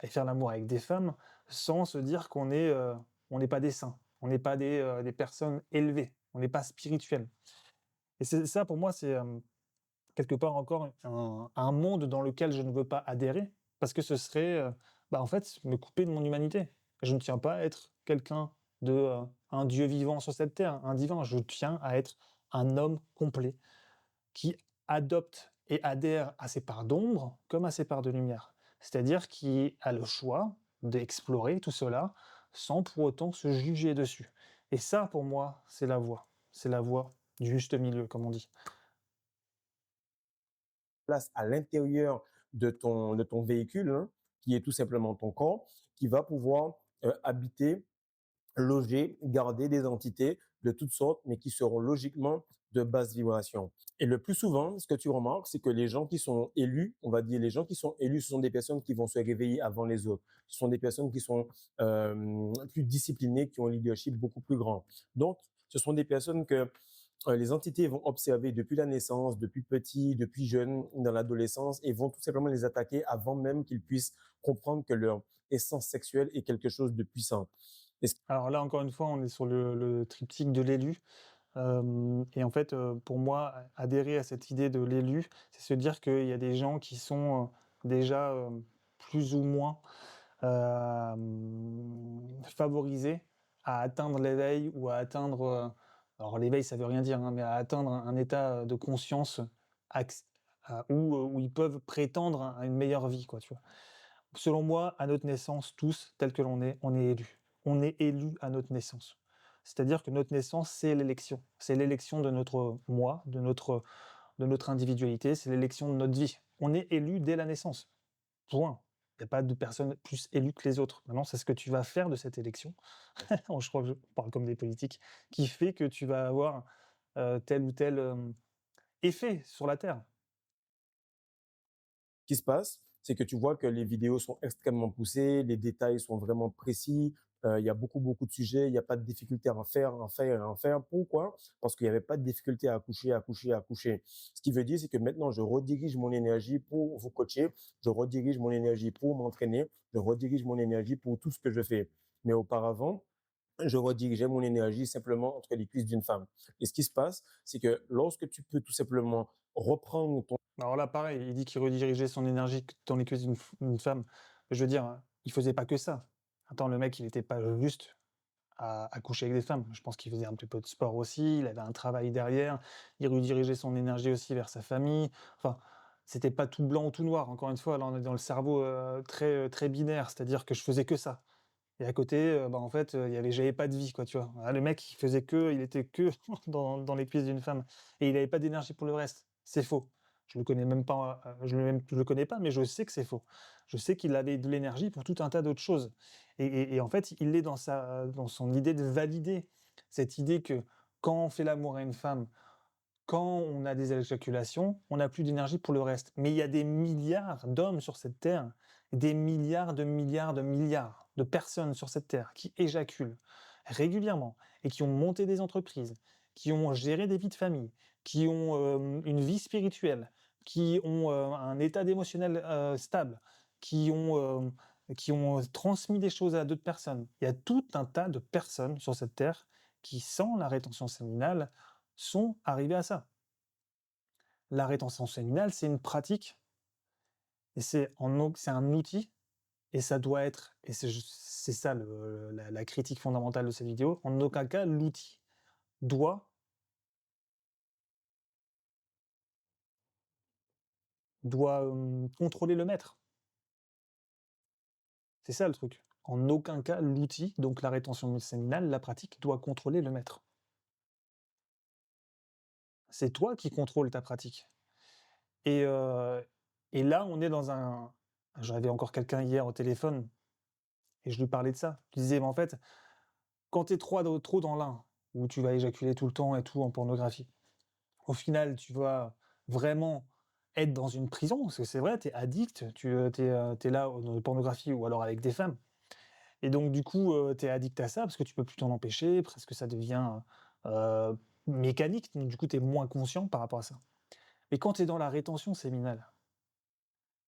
[SPEAKER 1] et faire l'amour avec des femmes sans se dire on n'est pas des saints, on n'est pas des personnes élevées, on n'est pas spirituels. Et c'est ça, pour moi, c'est quelque part encore un monde dans lequel je ne veux pas adhérer, parce que ce serait, en fait, me couper de mon humanité. Je ne tiens pas à être quelqu'un un Dieu vivant sur cette terre, un divin. Je tiens à être un homme complet qui adopte et adhère à ses parts d'ombre comme à ses parts de lumière. C'est-à-dire qui a le choix d'explorer tout cela sans pour autant se juger dessus. Et ça, pour moi, c'est la voie. C'est la voie du juste milieu, comme on dit.
[SPEAKER 4] Place à l'intérieur de ton véhicule, hein, qui est tout simplement ton corps, qui va pouvoir habiter, loger, garder des entités de toutes sortes, mais qui seront logiquement de basse vibration. Et le plus souvent, ce que tu remarques, c'est que les gens qui sont élus, on va dire les gens qui sont élus, ce sont des personnes qui vont se réveiller avant les autres. Ce sont des personnes qui sont plus disciplinées, qui ont un leadership beaucoup plus grand. Donc, ce sont des personnes que les entités vont observer depuis la naissance, depuis petit, depuis jeune, dans l'adolescence, et vont tout simplement les attaquer avant même qu'ils puissent comprendre que leur essence sexuelle est quelque chose de puissant.
[SPEAKER 1] Alors là, encore une fois, on est sur le triptyque de l'élu. Et en fait, pour moi, adhérer à cette idée de l'élu, c'est se dire qu'il y a des gens qui sont déjà plus ou moins favorisés à atteindre l'éveil ou à atteindre. Alors, l'éveil, ça veut rien dire, hein, mais à atteindre un état de conscience où ils peuvent prétendre à une meilleure vie, quoi, tu vois. Selon moi, à notre naissance, tous, tels que l'on est, on est élus. On est élus à notre naissance. C'est-à-dire que notre naissance, c'est l'élection. C'est l'élection de notre moi, de notre individualité, c'est l'élection de notre vie. On est élu dès la naissance. Point. Il n'y a pas de personne plus élue que les autres. Maintenant, c'est ce que tu vas faire de cette élection. Je crois que je parle comme des politiques, qui fait que tu vas avoir tel ou tel effet sur la Terre.
[SPEAKER 4] Qui se passe, c'est que tu vois que les vidéos sont extrêmement poussées, les détails sont vraiment précis, il y a beaucoup, beaucoup de sujets, il n'y a pas de difficulté à en faire, à en faire, à en faire. Pourquoi? Parce qu'il n'y avait pas de difficulté à accoucher, à accoucher, à accoucher. Ce qui veut dire, c'est que maintenant, je redirige mon énergie pour vous coacher, je redirige mon énergie pour m'entraîner, je redirige mon énergie pour tout ce que je fais. Mais auparavant, je redirigeais mon énergie simplement entre les cuisses d'une femme. Et ce qui se passe, c'est que lorsque tu peux tout simplement reprendre ton
[SPEAKER 1] Alors là, pareil, il dit qu'il redirigeait son énergie dans les cuisses d'une femme. Je veux dire, il faisait pas que ça. Attends, le mec, il était pas juste à coucher avec des femmes. Je pense qu'il faisait un petit peu de sport aussi, il avait un travail derrière, il redirigeait son énergie aussi vers sa famille. Enfin, c'était pas tout blanc ou tout noir. Encore une fois, là, on est dans le cerveau, très binaire, c'est-à-dire que je faisais que ça et à côté, en fait, j'avais pas de vie, quoi, tu vois? Ah, le mec, il était que dans les cuisses d'une femme et il avait pas d'énergie pour le reste. C'est faux. Je le connais même pas, je le connais pas, mais je sais que c'est faux. Je sais qu'il avait de l'énergie pour tout un tas d'autres choses et en fait, il est dans son idée de valider cette idée que quand on fait l'amour à une femme, quand on a des éjaculations, on n'a plus d'énergie pour le reste. Mais il y a des milliards d'hommes sur cette terre, des milliards de milliards de milliards de personnes sur cette terre qui éjaculent régulièrement et qui ont monté des entreprises, qui ont géré des vies de famille, qui ont une vie spirituelle, qui ont un état émotionnel stable, qui qui ont transmis des choses à d'autres personnes. Il y a tout un tas de personnes sur cette terre qui, sans la rétention séminale, sont arrivés à ça. La rétention séminale, c'est une pratique et c'est un outil et ça doit être et c'est ça la critique fondamentale de cette vidéo, en aucun cas l'outil doit contrôler le maître. C'est ça le truc. En aucun cas l'outil, donc la rétention séminale, la pratique doit contrôler le maître. C'est toi qui contrôles ta pratique et heu et là, on est dans un j'avais encore quelqu'un hier au téléphone et je lui parlais de ça. Je lui disais: «Mais en fait, quand tu es trop dans l'un, où tu vas éjaculer tout le temps et tout en pornographie, au final, tu vas vraiment être dans une prison, parce que c'est vrai, tu es addict, tu es là dans la pornographie ou alors avec des femmes et donc du coup, tu es addict à ça parce que tu peux plus t'en empêcher, presque ça devient, mécanique, donc du coup, tu es moins conscient par rapport à ça. Mais quand tu es dans la rétention séminale,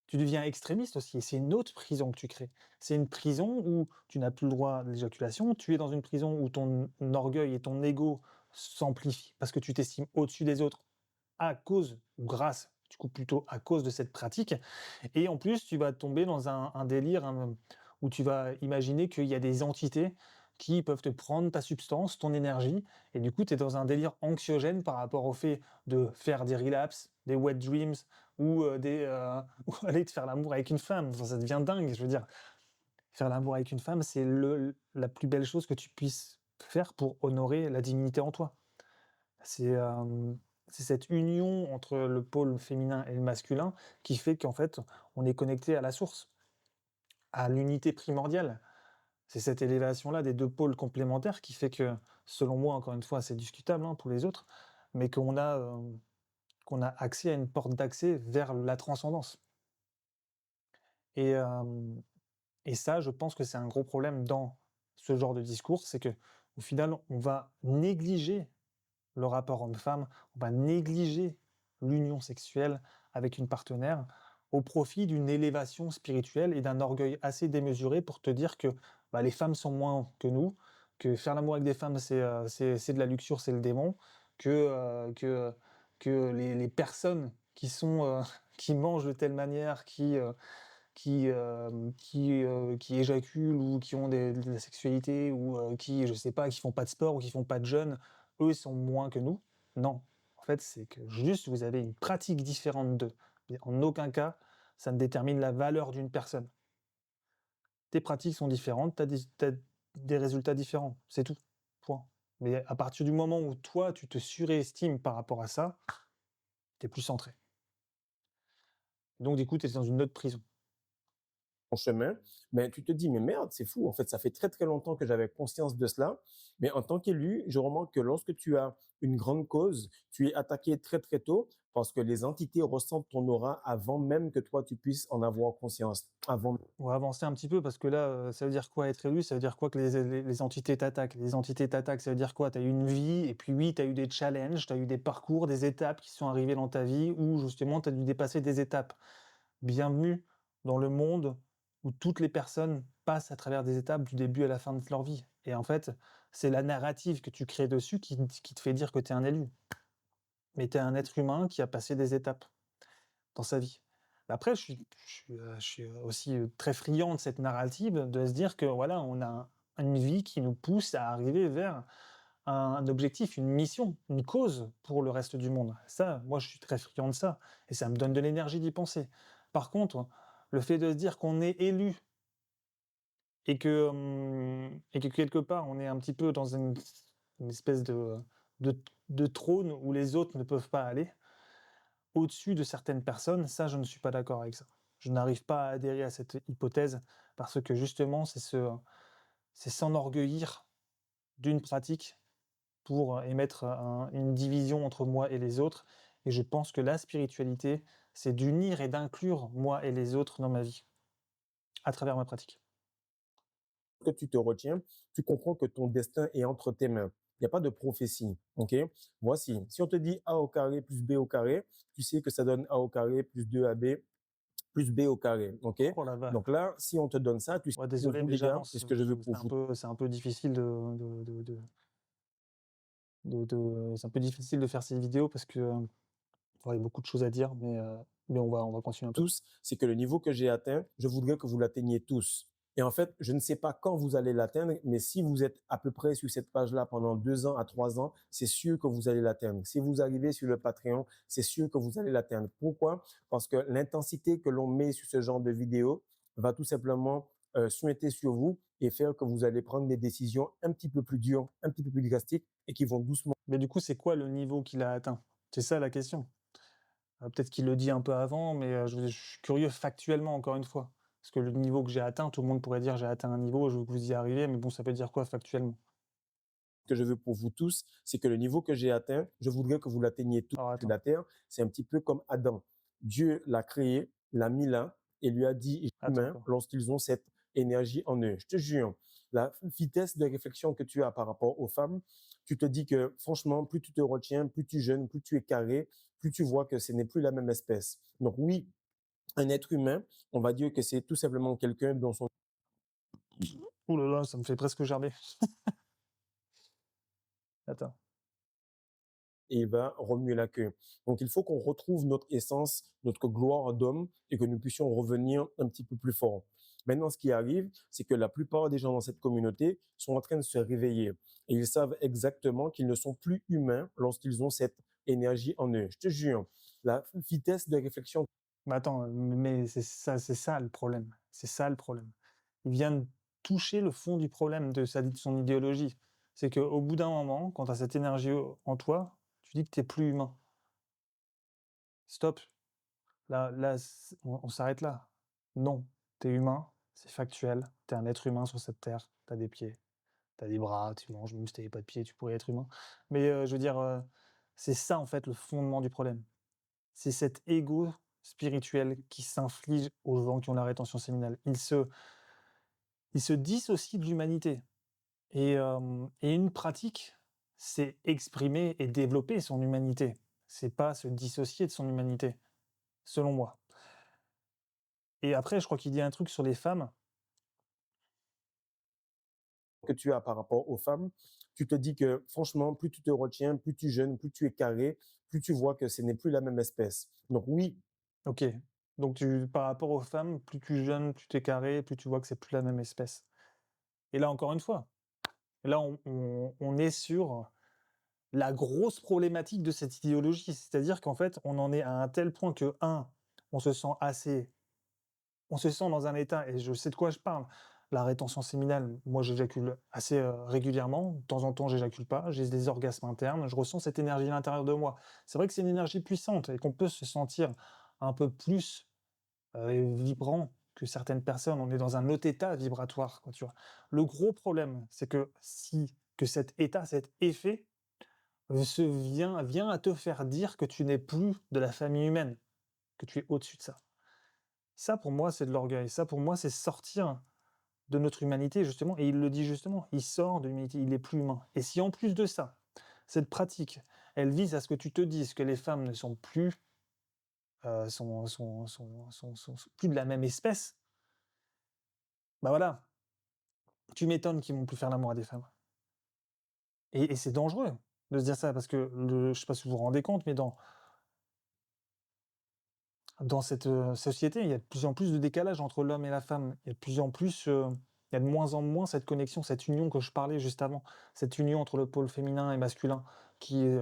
[SPEAKER 1] tu deviens extrémiste aussi et c'est une autre prison que tu crées. C'est une prison où tu n'as plus le droit à l'éjaculation, tu es dans une prison où ton orgueil et ton ego s'amplifient parce que tu t'estimes au-dessus des autres à cause ou grâce, du coup plutôt à cause de cette pratique et en plus tu vas tomber dans un délire, où tu vas imaginer qu'il y a des entités qui peuvent te prendre ta substance, ton énergie et du coup tu es dans un délire anxiogène par rapport au fait de faire des relapses, des wet dreams ou, ou aller te faire l'amour avec une femme. Enfin ça devient dingue, je veux dire. Faire l'amour avec une femme, c'est le la plus belle chose que tu puisses faire pour honorer la divinité en toi. C'est, c'est cette union entre le pôle féminin et le masculin qui fait qu'en fait, on est connecté à la source, à l'unité primordiale. C'est cette élévation-là des 2 pôles complémentaires qui fait que, selon moi, encore une fois, c'est discutable, hein, pour les autres, mais qu'on a accès à une porte d'accès vers la transcendance et hem et ça, je pense que c'est un gros problème dans ce genre de discours, c'est que au final, on va négliger le rapport homme-femme, on va négliger l'union sexuelle avec une partenaire au profit d'une élévation spirituelle et d'un orgueil assez démesuré pour te dire que, les femmes sont moins que nous, que faire l'amour avec des femmes, c'est de la luxure, c'est le démon, que, que les personnes qui sont, qui mangent de telle manière, qui éjaculent ou qui ont de la sexualité ou, qui, je sais pas, qui font pas de sport ou qui font pas de jeûne, eux, ils sont moins que nous. Non, en fait, c'est que juste vous avez une pratique différente d'eux. Mais en aucun cas, ça ne détermine la valeur d'une personne. Tes pratiques sont différentes, tu des résultats différents, c'est tout, point. Mais à partir du moment où toi, tu te surestimes par rapport à ça, tu es plus centré. Donc du coup, tu es dans une autre prison.
[SPEAKER 4] ton chemin, mais tu te dis, mais merde, c'est fou, en fait, ça fait très très longtemps que j'avais conscience de cela, mais en tant qu'élu, je remarque que lorsque tu as une grande cause, tu es attaqué très très tôt parce que les entités ressentent ton aura avant même que toi tu puisses en avoir conscience, avant.
[SPEAKER 1] On va avancer un petit peu parce que là, ça veut dire quoi être élu? Ça veut dire quoi que les entités t'attaquent? Les entités t'attaquent, ça veut dire quoi? Tu as eu une vie et puis oui, tu as eu des challenges, tu as eu des parcours, des étapes qui sont arrivées dans ta vie où justement tu as dû dépasser des étapes. Bienvenue dans le monde où toutes les personnes passent à travers des étapes du début à la fin de leur vie et en fait, c'est la narrative que tu crées dessus qui te fait dire que tu es un élu. Mais tu es un être humain qui a passé des étapes dans sa vie. Après, je suis aussi, très friand de cette narrative, de se dire que voilà, on a une vie qui nous pousse à arriver vers un objectif, une mission, une cause pour le reste du monde. Ça, moi, je suis très friand de ça et ça me donne de l'énergie d'y penser. Par contre, le fait de se dire qu'on est élu et que quelque part, on est un petit peu dans une espèce de de trône où les autres ne peuvent pas aller, au-dessus de certaines personnes, ça, je ne suis pas d'accord avec ça. Je n'arrive pas à adhérer à cette hypothèse parce que justement, c'est s'enorgueillir d'une pratique pour émettre une division entre moi et les autres. Et je pense que la spiritualité, c'est d'unir et d'inclure moi et les autres dans ma vie, à travers ma pratique.
[SPEAKER 4] Que tu te retiens, tu comprends que ton destin est entre tes mains. Il n'y a pas de prophétie, ok? Voici, si on te dit A au carré plus B au carré, tu sais que ça donne A au carré plus 2AB plus B au carré, ok?
[SPEAKER 1] Oh la vache.
[SPEAKER 4] Donc là, si on te donne ça, tu sais,
[SPEAKER 1] Ouais,
[SPEAKER 4] pour
[SPEAKER 1] désolé,
[SPEAKER 4] vous
[SPEAKER 1] mais
[SPEAKER 4] les gars, c'est
[SPEAKER 1] j'avance.
[SPEAKER 4] ce que je veux pour vous.
[SPEAKER 1] C'est un peu difficile c'est un peu difficile de faire ces vidéos parce que ouais, il y a beaucoup de choses à dire, mais on va continuer un peu.
[SPEAKER 4] Tous, c'est que le niveau que j'ai atteint, je voudrais que vous l'atteigniez tous. Et en fait, je ne sais pas quand vous allez l'atteindre, mais si vous êtes à peu près sur cette page-là pendant 2 ans à 3 ans, c'est sûr que vous allez l'atteindre. Si vous arrivez sur le Patreon, c'est sûr que vous allez l'atteindre. Pourquoi? Parce que l'intensité que l'on met sur ce genre de vidéo va tout simplement suinter sur vous et faire que vous allez prendre des décisions un petit peu plus dures, un petit peu plus drastiques et qui vont doucement.
[SPEAKER 1] Mais du coup, c'est quoi le niveau qu'il a atteint? C'est ça la question. Peut-être qu'il le dit un peu avant, mais je suis curieux factuellement, encore une fois. Parce que le niveau que j'ai atteint, tout le monde pourrait dire: «J'ai atteint un niveau, je veux que vous y arriviez», mais bon, ça veut dire quoi factuellement?
[SPEAKER 4] Que je veux pour vous tous, c'est que le niveau que j'ai atteint, je voudrais que vous l'atteigniez tous.
[SPEAKER 1] Alors attends,
[SPEAKER 4] La terre, c'est un petit peu comme Adam. Dieu l'a créé, l'a mis là et lui a dit
[SPEAKER 1] attends
[SPEAKER 4] humain
[SPEAKER 1] encore.
[SPEAKER 4] lorsqu'ils ont cette énergie en eux. Je te jure, la vitesse de réflexion que tu as par rapport aux femmes, tu te dis que franchement, plus tu te retiens, plus tu jeûnes, plus tu es carré, plus tu vois que ce n'est plus la même espèce. Donc oui, un être humain, on va dire que c'est tout simplement quelqu'un dont son
[SPEAKER 1] Ouh là là, ça me fait presque gerber. Attends.
[SPEAKER 4] et il va remuer la queue. Donc, il faut qu'on retrouve notre essence, notre gloire d'homme et que nous puissions revenir un petit peu plus fort. Maintenant, ce qui arrive, c'est que la plupart des gens dans cette communauté sont en train de se réveiller et ils savent exactement qu'ils ne sont plus humains lorsqu'ils ont cette énergie en eux. Je te jure, la vitesse de réflexion
[SPEAKER 1] Mais attends, mais c'est ça le problème. C'est ça le problème. Il vient de toucher le fond du problème de son idéologie. C'est qu'au bout d'un moment, quand tu as cette énergie en toi, tu dis que tu es plus humain. Stop. Là, on s'arrête là. Non, tu es humain, c'est factuel. Tu es un être humain sur cette terre. Tu as des pieds, tu as des bras, tu manges, même si tu pas de pieds, tu pourrais être humain. Mais je veux dire, c'est ça en fait le fondement du problème. C'est cet ego spirituel qui s'inflige aux gens qui ont la rétention séminale. Il se dissocie de l'humanité et une pratique, c'est exprimer et développer son humanité. C'est pas se dissocier de son humanité, selon moi. Et après, je crois qu'il dit un truc sur les femmes.
[SPEAKER 4] que tu as par rapport aux femmes, tu te dis que franchement, plus tu te retiens, plus tu jeûnes, plus tu es carré, plus tu vois que ce n'est plus la même espèce. Donc oui,
[SPEAKER 1] OK. Donc par rapport aux femmes, plus tu jeûnes, plus tu es carré, plus tu vois que c'est plus la même espèce. Et là, encore une fois, là, on est sur la grosse problématique de cette idéologie. C'est-à-dire qu'en fait, on en est à un tel point que, on se sent assez on se sent dans un état et je sais de quoi je parle. La rétention séminale, moi, j'éjacule assez, régulièrement. De temps en temps, j'éjacule pas. J'ai des orgasmes internes. Je ressens cette énergie à l'intérieur de moi. C'est vrai que c'est une énergie puissante et qu'on peut se sentir un peu plus, vibrant que certaines personnes. On est dans un autre état vibratoire, quoi, tu vois? Le gros problème, c'est que cet état, cet effet, vient à te faire dire que tu n'es plus de la famille humaine, que tu es au-dessus de ça. Ça, pour moi, c'est de l'orgueil. Ça, pour moi, c'est sortir de notre humanité, justement, et il le dit justement, il sort de l'humanité, il est plus humain. Et si en plus de ça, cette pratique, elle vise à ce que tu te dises que les femmes ne sont plus, sont plus de la même espèce, bah voilà, tu m'étonnes qu'ils vont plus faire l'amour à des femmes. Et c'est dangereux de se dire ça, parce que je sais pas si vous vous rendez compte, mais dans cette, société, il y a de plus en plus de décalage entre l'homme et la femme. Il y a de plus en plus, il y a de moins en moins cette connexion, cette union que je parlais juste avant. Cette union entre le pôle féminin et masculin qui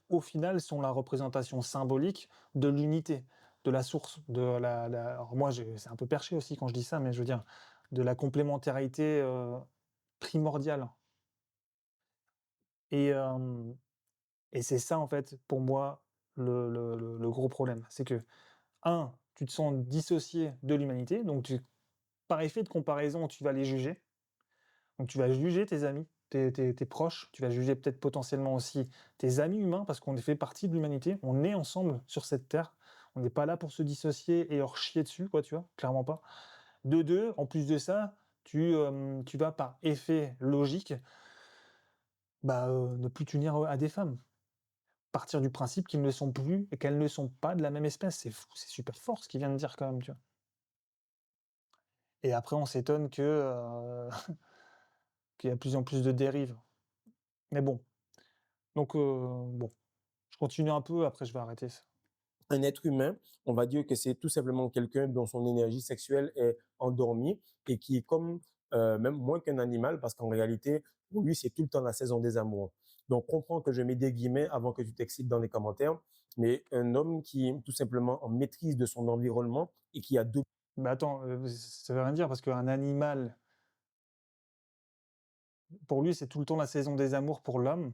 [SPEAKER 1] au final sont la représentation symbolique de l'unité, de la source, de la alors moi c'est un peu perché aussi quand je dis ça, mais je veux dire, de la complémentarité, primordiale et hem et c'est ça en fait pour moi le gros problème. C'est que un, tu te sens dissocié de l'humanité, donc par effet de comparaison, tu vas les juger. Donc tu vas juger tes amis, tes proches, tu vas juger peut-être potentiellement aussi tes amis humains parce qu'on fait partie de l'humanité, on est ensemble sur cette terre. On n'est pas là pour se dissocier et leur chier dessus quoi, tu vois? Clairement pas. De 2, en plus de ça, tu vas par effet logique, bah, ne plus t'unir, à des femmes. Partir du principe qu'ils ne le sont plus et qu'elles ne sont pas de la même espèce. C'est fou, c'est super fort ce qu'il vient de dire quand même, tu vois? Et après on s'étonne que, qu'il y a de plus en plus de dérives. Mais bon, donc bon, je continue un peu, après je vais arrêter ça.
[SPEAKER 4] Un être humain, on va dire que c'est tout simplement quelqu'un dont son énergie sexuelle est endormie et qui est comme même moins qu'un animal parce qu'en réalité, pour lui, c'est tout le temps la saison des amours. Donc, comprends que je mets des guillemets avant que tu t'excites dans les commentaires, mais un homme qui est tout simplement en maîtrise de son environnement et qui a deux
[SPEAKER 1] Mais attends, ça veut rien dire parce qu'un animal, pour lui, c'est tout le temps la saison des amours pour l'homme.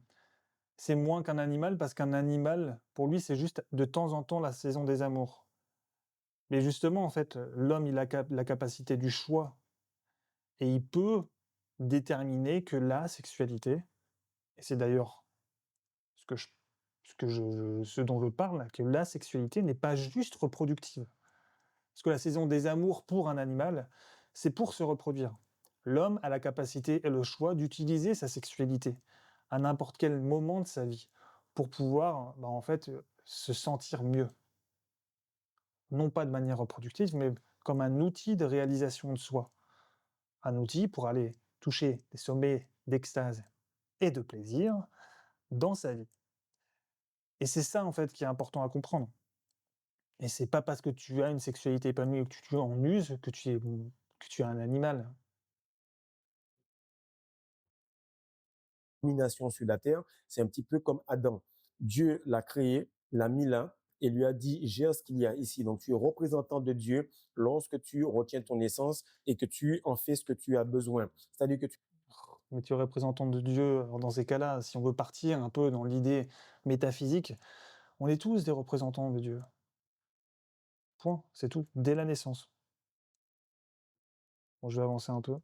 [SPEAKER 1] C'est moins qu'un animal parce qu'un animal, pour lui, c'est juste de temps en temps la saison des amours. Mais justement, en fait, l'homme, il a la capacité du choix et il peut déterminer que la sexualité, et c'est d'ailleurs ce que je ce dont je parle, que la sexualité n'est pas juste reproductive. Parce que la saison des amours pour un animal, c'est pour se reproduire. L'homme a la capacité et le choix d'utiliser sa sexualité à n'importe quel moment de sa vie pour pouvoir, bah, en fait, se sentir mieux. Non pas de manière reproductive, mais comme un outil de réalisation de soi. Un outil pour aller toucher des sommets d'extase et de plaisir dans sa vie. Et c'est ça, en fait, qui est important à comprendre. Et c'est pas parce que tu as une sexualité épanouie ou que tu en uses que tu es un animal.
[SPEAKER 4] domination sur la terre, c'est un petit peu comme Adam. Dieu l'a créé, l'a mis là et lui a dit, gère ce qu'il y a ici. Donc, tu es représentant de Dieu lorsque tu retiens ton essence et que tu en fais ce que tu as besoin. C'est-à-dire que tu
[SPEAKER 1] Mais tu es représentant de Dieu, alors dans ces cas-là, si on veut partir un peu dans l'idée métaphysique, on est tous des représentants de Dieu. Point, c'est tout, dès la naissance. Bon, je vais avancer un peu.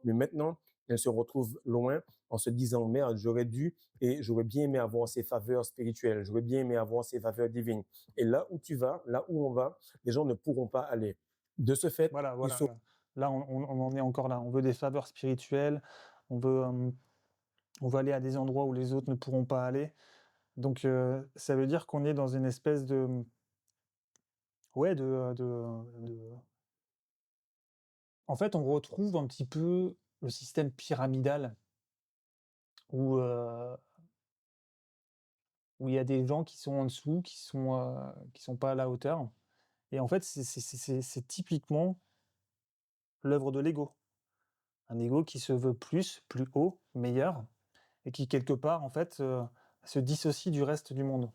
[SPEAKER 4] Mais maintenant, elle se retrouve loin en se disant, merde, j'aurais dû et j'aurais bien aimé avoir ces faveurs spirituelles, j'aurais bien aimé avoir ces faveurs divines. Et là où tu vas, là où on va, les gens ne pourront pas aller. De ce fait,
[SPEAKER 1] Voilà,
[SPEAKER 4] il
[SPEAKER 1] voilà,
[SPEAKER 4] faut
[SPEAKER 1] là, on en est encore là. On veut des faveurs spirituelles, on veut aller à des endroits où les autres ne pourront pas aller. Donc, ça veut dire qu'on est dans une espèce de, ouais, en fait, on retrouve un petit peu le système pyramidal où, où il y a des gens qui sont en dessous, qui sont pas à la hauteur. Et en fait, c'est typiquement l'œuvre de l'ego. Un ego qui se veut plus haut, meilleur, et qui quelque part, en fait, se dissocie du reste du monde.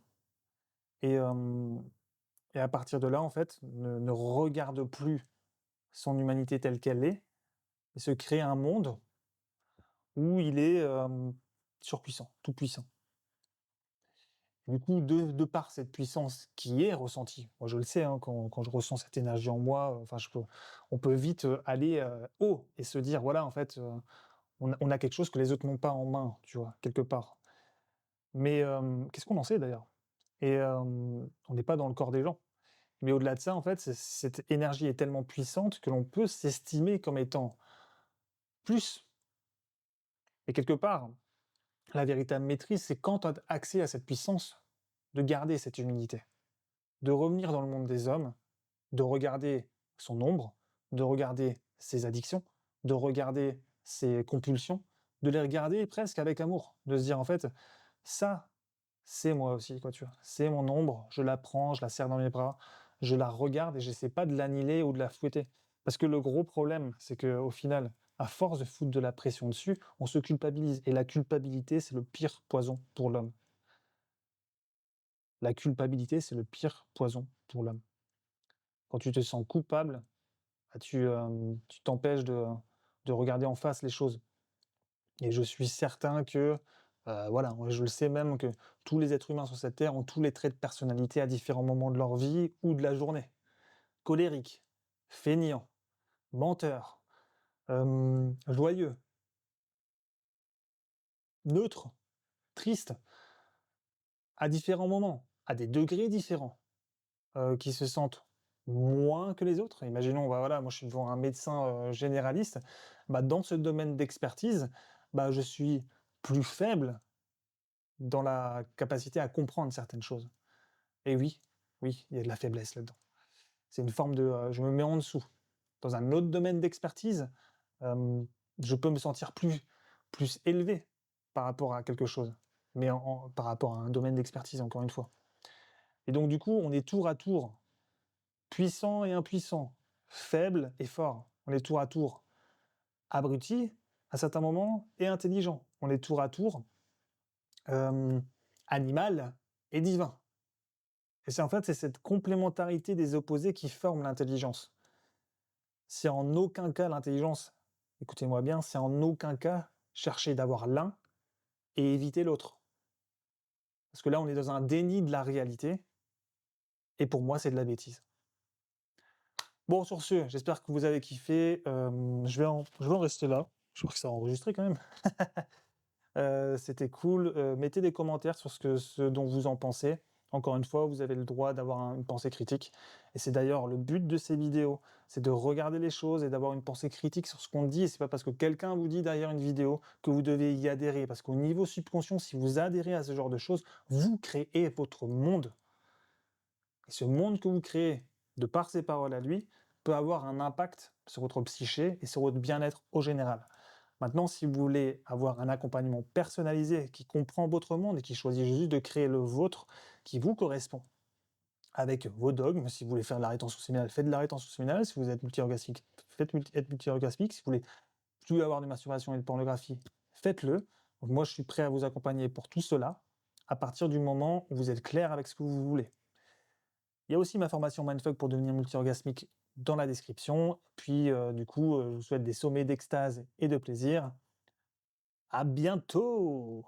[SPEAKER 1] Et, et à partir de là, en fait, ne regarde plus son humanité telle qu'elle est, et se crée un monde où il est surpuissant, tout puissant. Du coup, de par cette puissance qui est ressentie, moi je le sais, hein, quand je ressens cette énergie en moi, enfin, on peut vite aller haut et se dire, voilà, en fait, on a quelque chose que les autres n'ont pas en main, tu vois, quelque part. Mais qu'est-ce qu'on en sait d'ailleurs? Et on n'est pas dans le corps des gens. Mais au-delà de ça, en fait, cette énergie est tellement puissante que l'on peut s'estimer comme étant plus. Et quelque part, la véritable maîtrise, c'est quand tu as accès à cette puissance, de garder cette humilité, de revenir dans le monde des hommes, de regarder son ombre, de regarder ses addictions, de regarder ses compulsions, de les regarder presque avec amour, de se dire en fait, ça, c'est moi aussi, quoi, tu vois? C'est mon ombre, je la prends, je la serre dans mes bras, je la regarde et j'essaie pas de l'annihiler ou de la fouetter. Parce que le gros problème, c'est qu'au final, à force de foutre de la pression dessus, on se culpabilise et la culpabilité, c'est le pire poison pour l'homme. La culpabilité, c'est le pire poison pour l'homme. Quand tu te sens coupable, bah, tu t'empêches de regarder en face les choses. Et je suis certain que, voilà, moi je le sais même que tous les êtres humains sur cette terre ont tous les traits de personnalité à différents moments de leur vie ou de la journée. Colérique, feignant, menteur, joyeux, neutre, triste, à différents moments, à des degrés différents, qui se sentent moins que les autres. Imaginons, bah, voilà, moi je suis devant un médecin, généraliste, bah, dans ce domaine d'expertise, bah, je suis plus faible dans la capacité à comprendre certaines choses. Et oui, oui, il y a de la faiblesse là-dedans. C'est une forme de, je me mets en dessous. Dans un autre domaine d'expertise, je peux me sentir plus élevé par rapport à quelque chose, mais par rapport à un domaine d'expertise, encore une fois. Et donc du coup, on est tour à tour puissant et impuissant, faible et fort. On est tour à tour abruti à certains moments et intelligent. On est tour à tour, hem, animal et divin. Et c'est en fait, c'est cette complémentarité des opposés qui forme l'intelligence. C'est en aucun cas l'intelligence, écoutez-moi bien, c'est en aucun cas chercher d'avoir l'un et éviter l'autre. Parce que là, on est dans un déni de la réalité et pour moi, c'est de la bêtise. Bon, sur ce, j'espère que vous avez kiffé, je vais en rester là. Je crois que ça a enregistré quand même. C'était cool, mettez des commentaires sur ce dont vous en pensez. Encore une fois, vous avez le droit d'avoir une pensée critique et c'est d'ailleurs le but de ces vidéos, c'est de regarder les choses et d'avoir une pensée critique sur ce qu'on dit et c'est pas parce que quelqu'un vous dit derrière une vidéo que vous devez y adhérer. Parce qu'au niveau subconscient, si vous adhérez à ce genre de choses, vous créez votre monde et ce monde que vous créez, de par ses paroles à lui, peut avoir un impact sur votre psyché et sur votre bien-être au général. Maintenant, si vous voulez avoir un accompagnement personnalisé qui comprend votre monde et qui choisit juste de créer le vôtre qui vous correspond, avec vos dogmes, si vous voulez faire de la rétention séminale, faites de la rétention séminale, si vous êtes multi-orgasmique, être multi-orgasmique, si vous voulez plus avoir de masturbation et de pornographie, faites-le. Donc moi, je suis prêt à vous accompagner pour tout cela, à partir du moment où vous êtes clair avec ce que vous voulez. Il y a aussi ma formation Mindfuck pour devenir multi-orgasmique dans la description. Puis, du coup, je vous souhaite des sommets d'extase et de plaisir. À bientôt!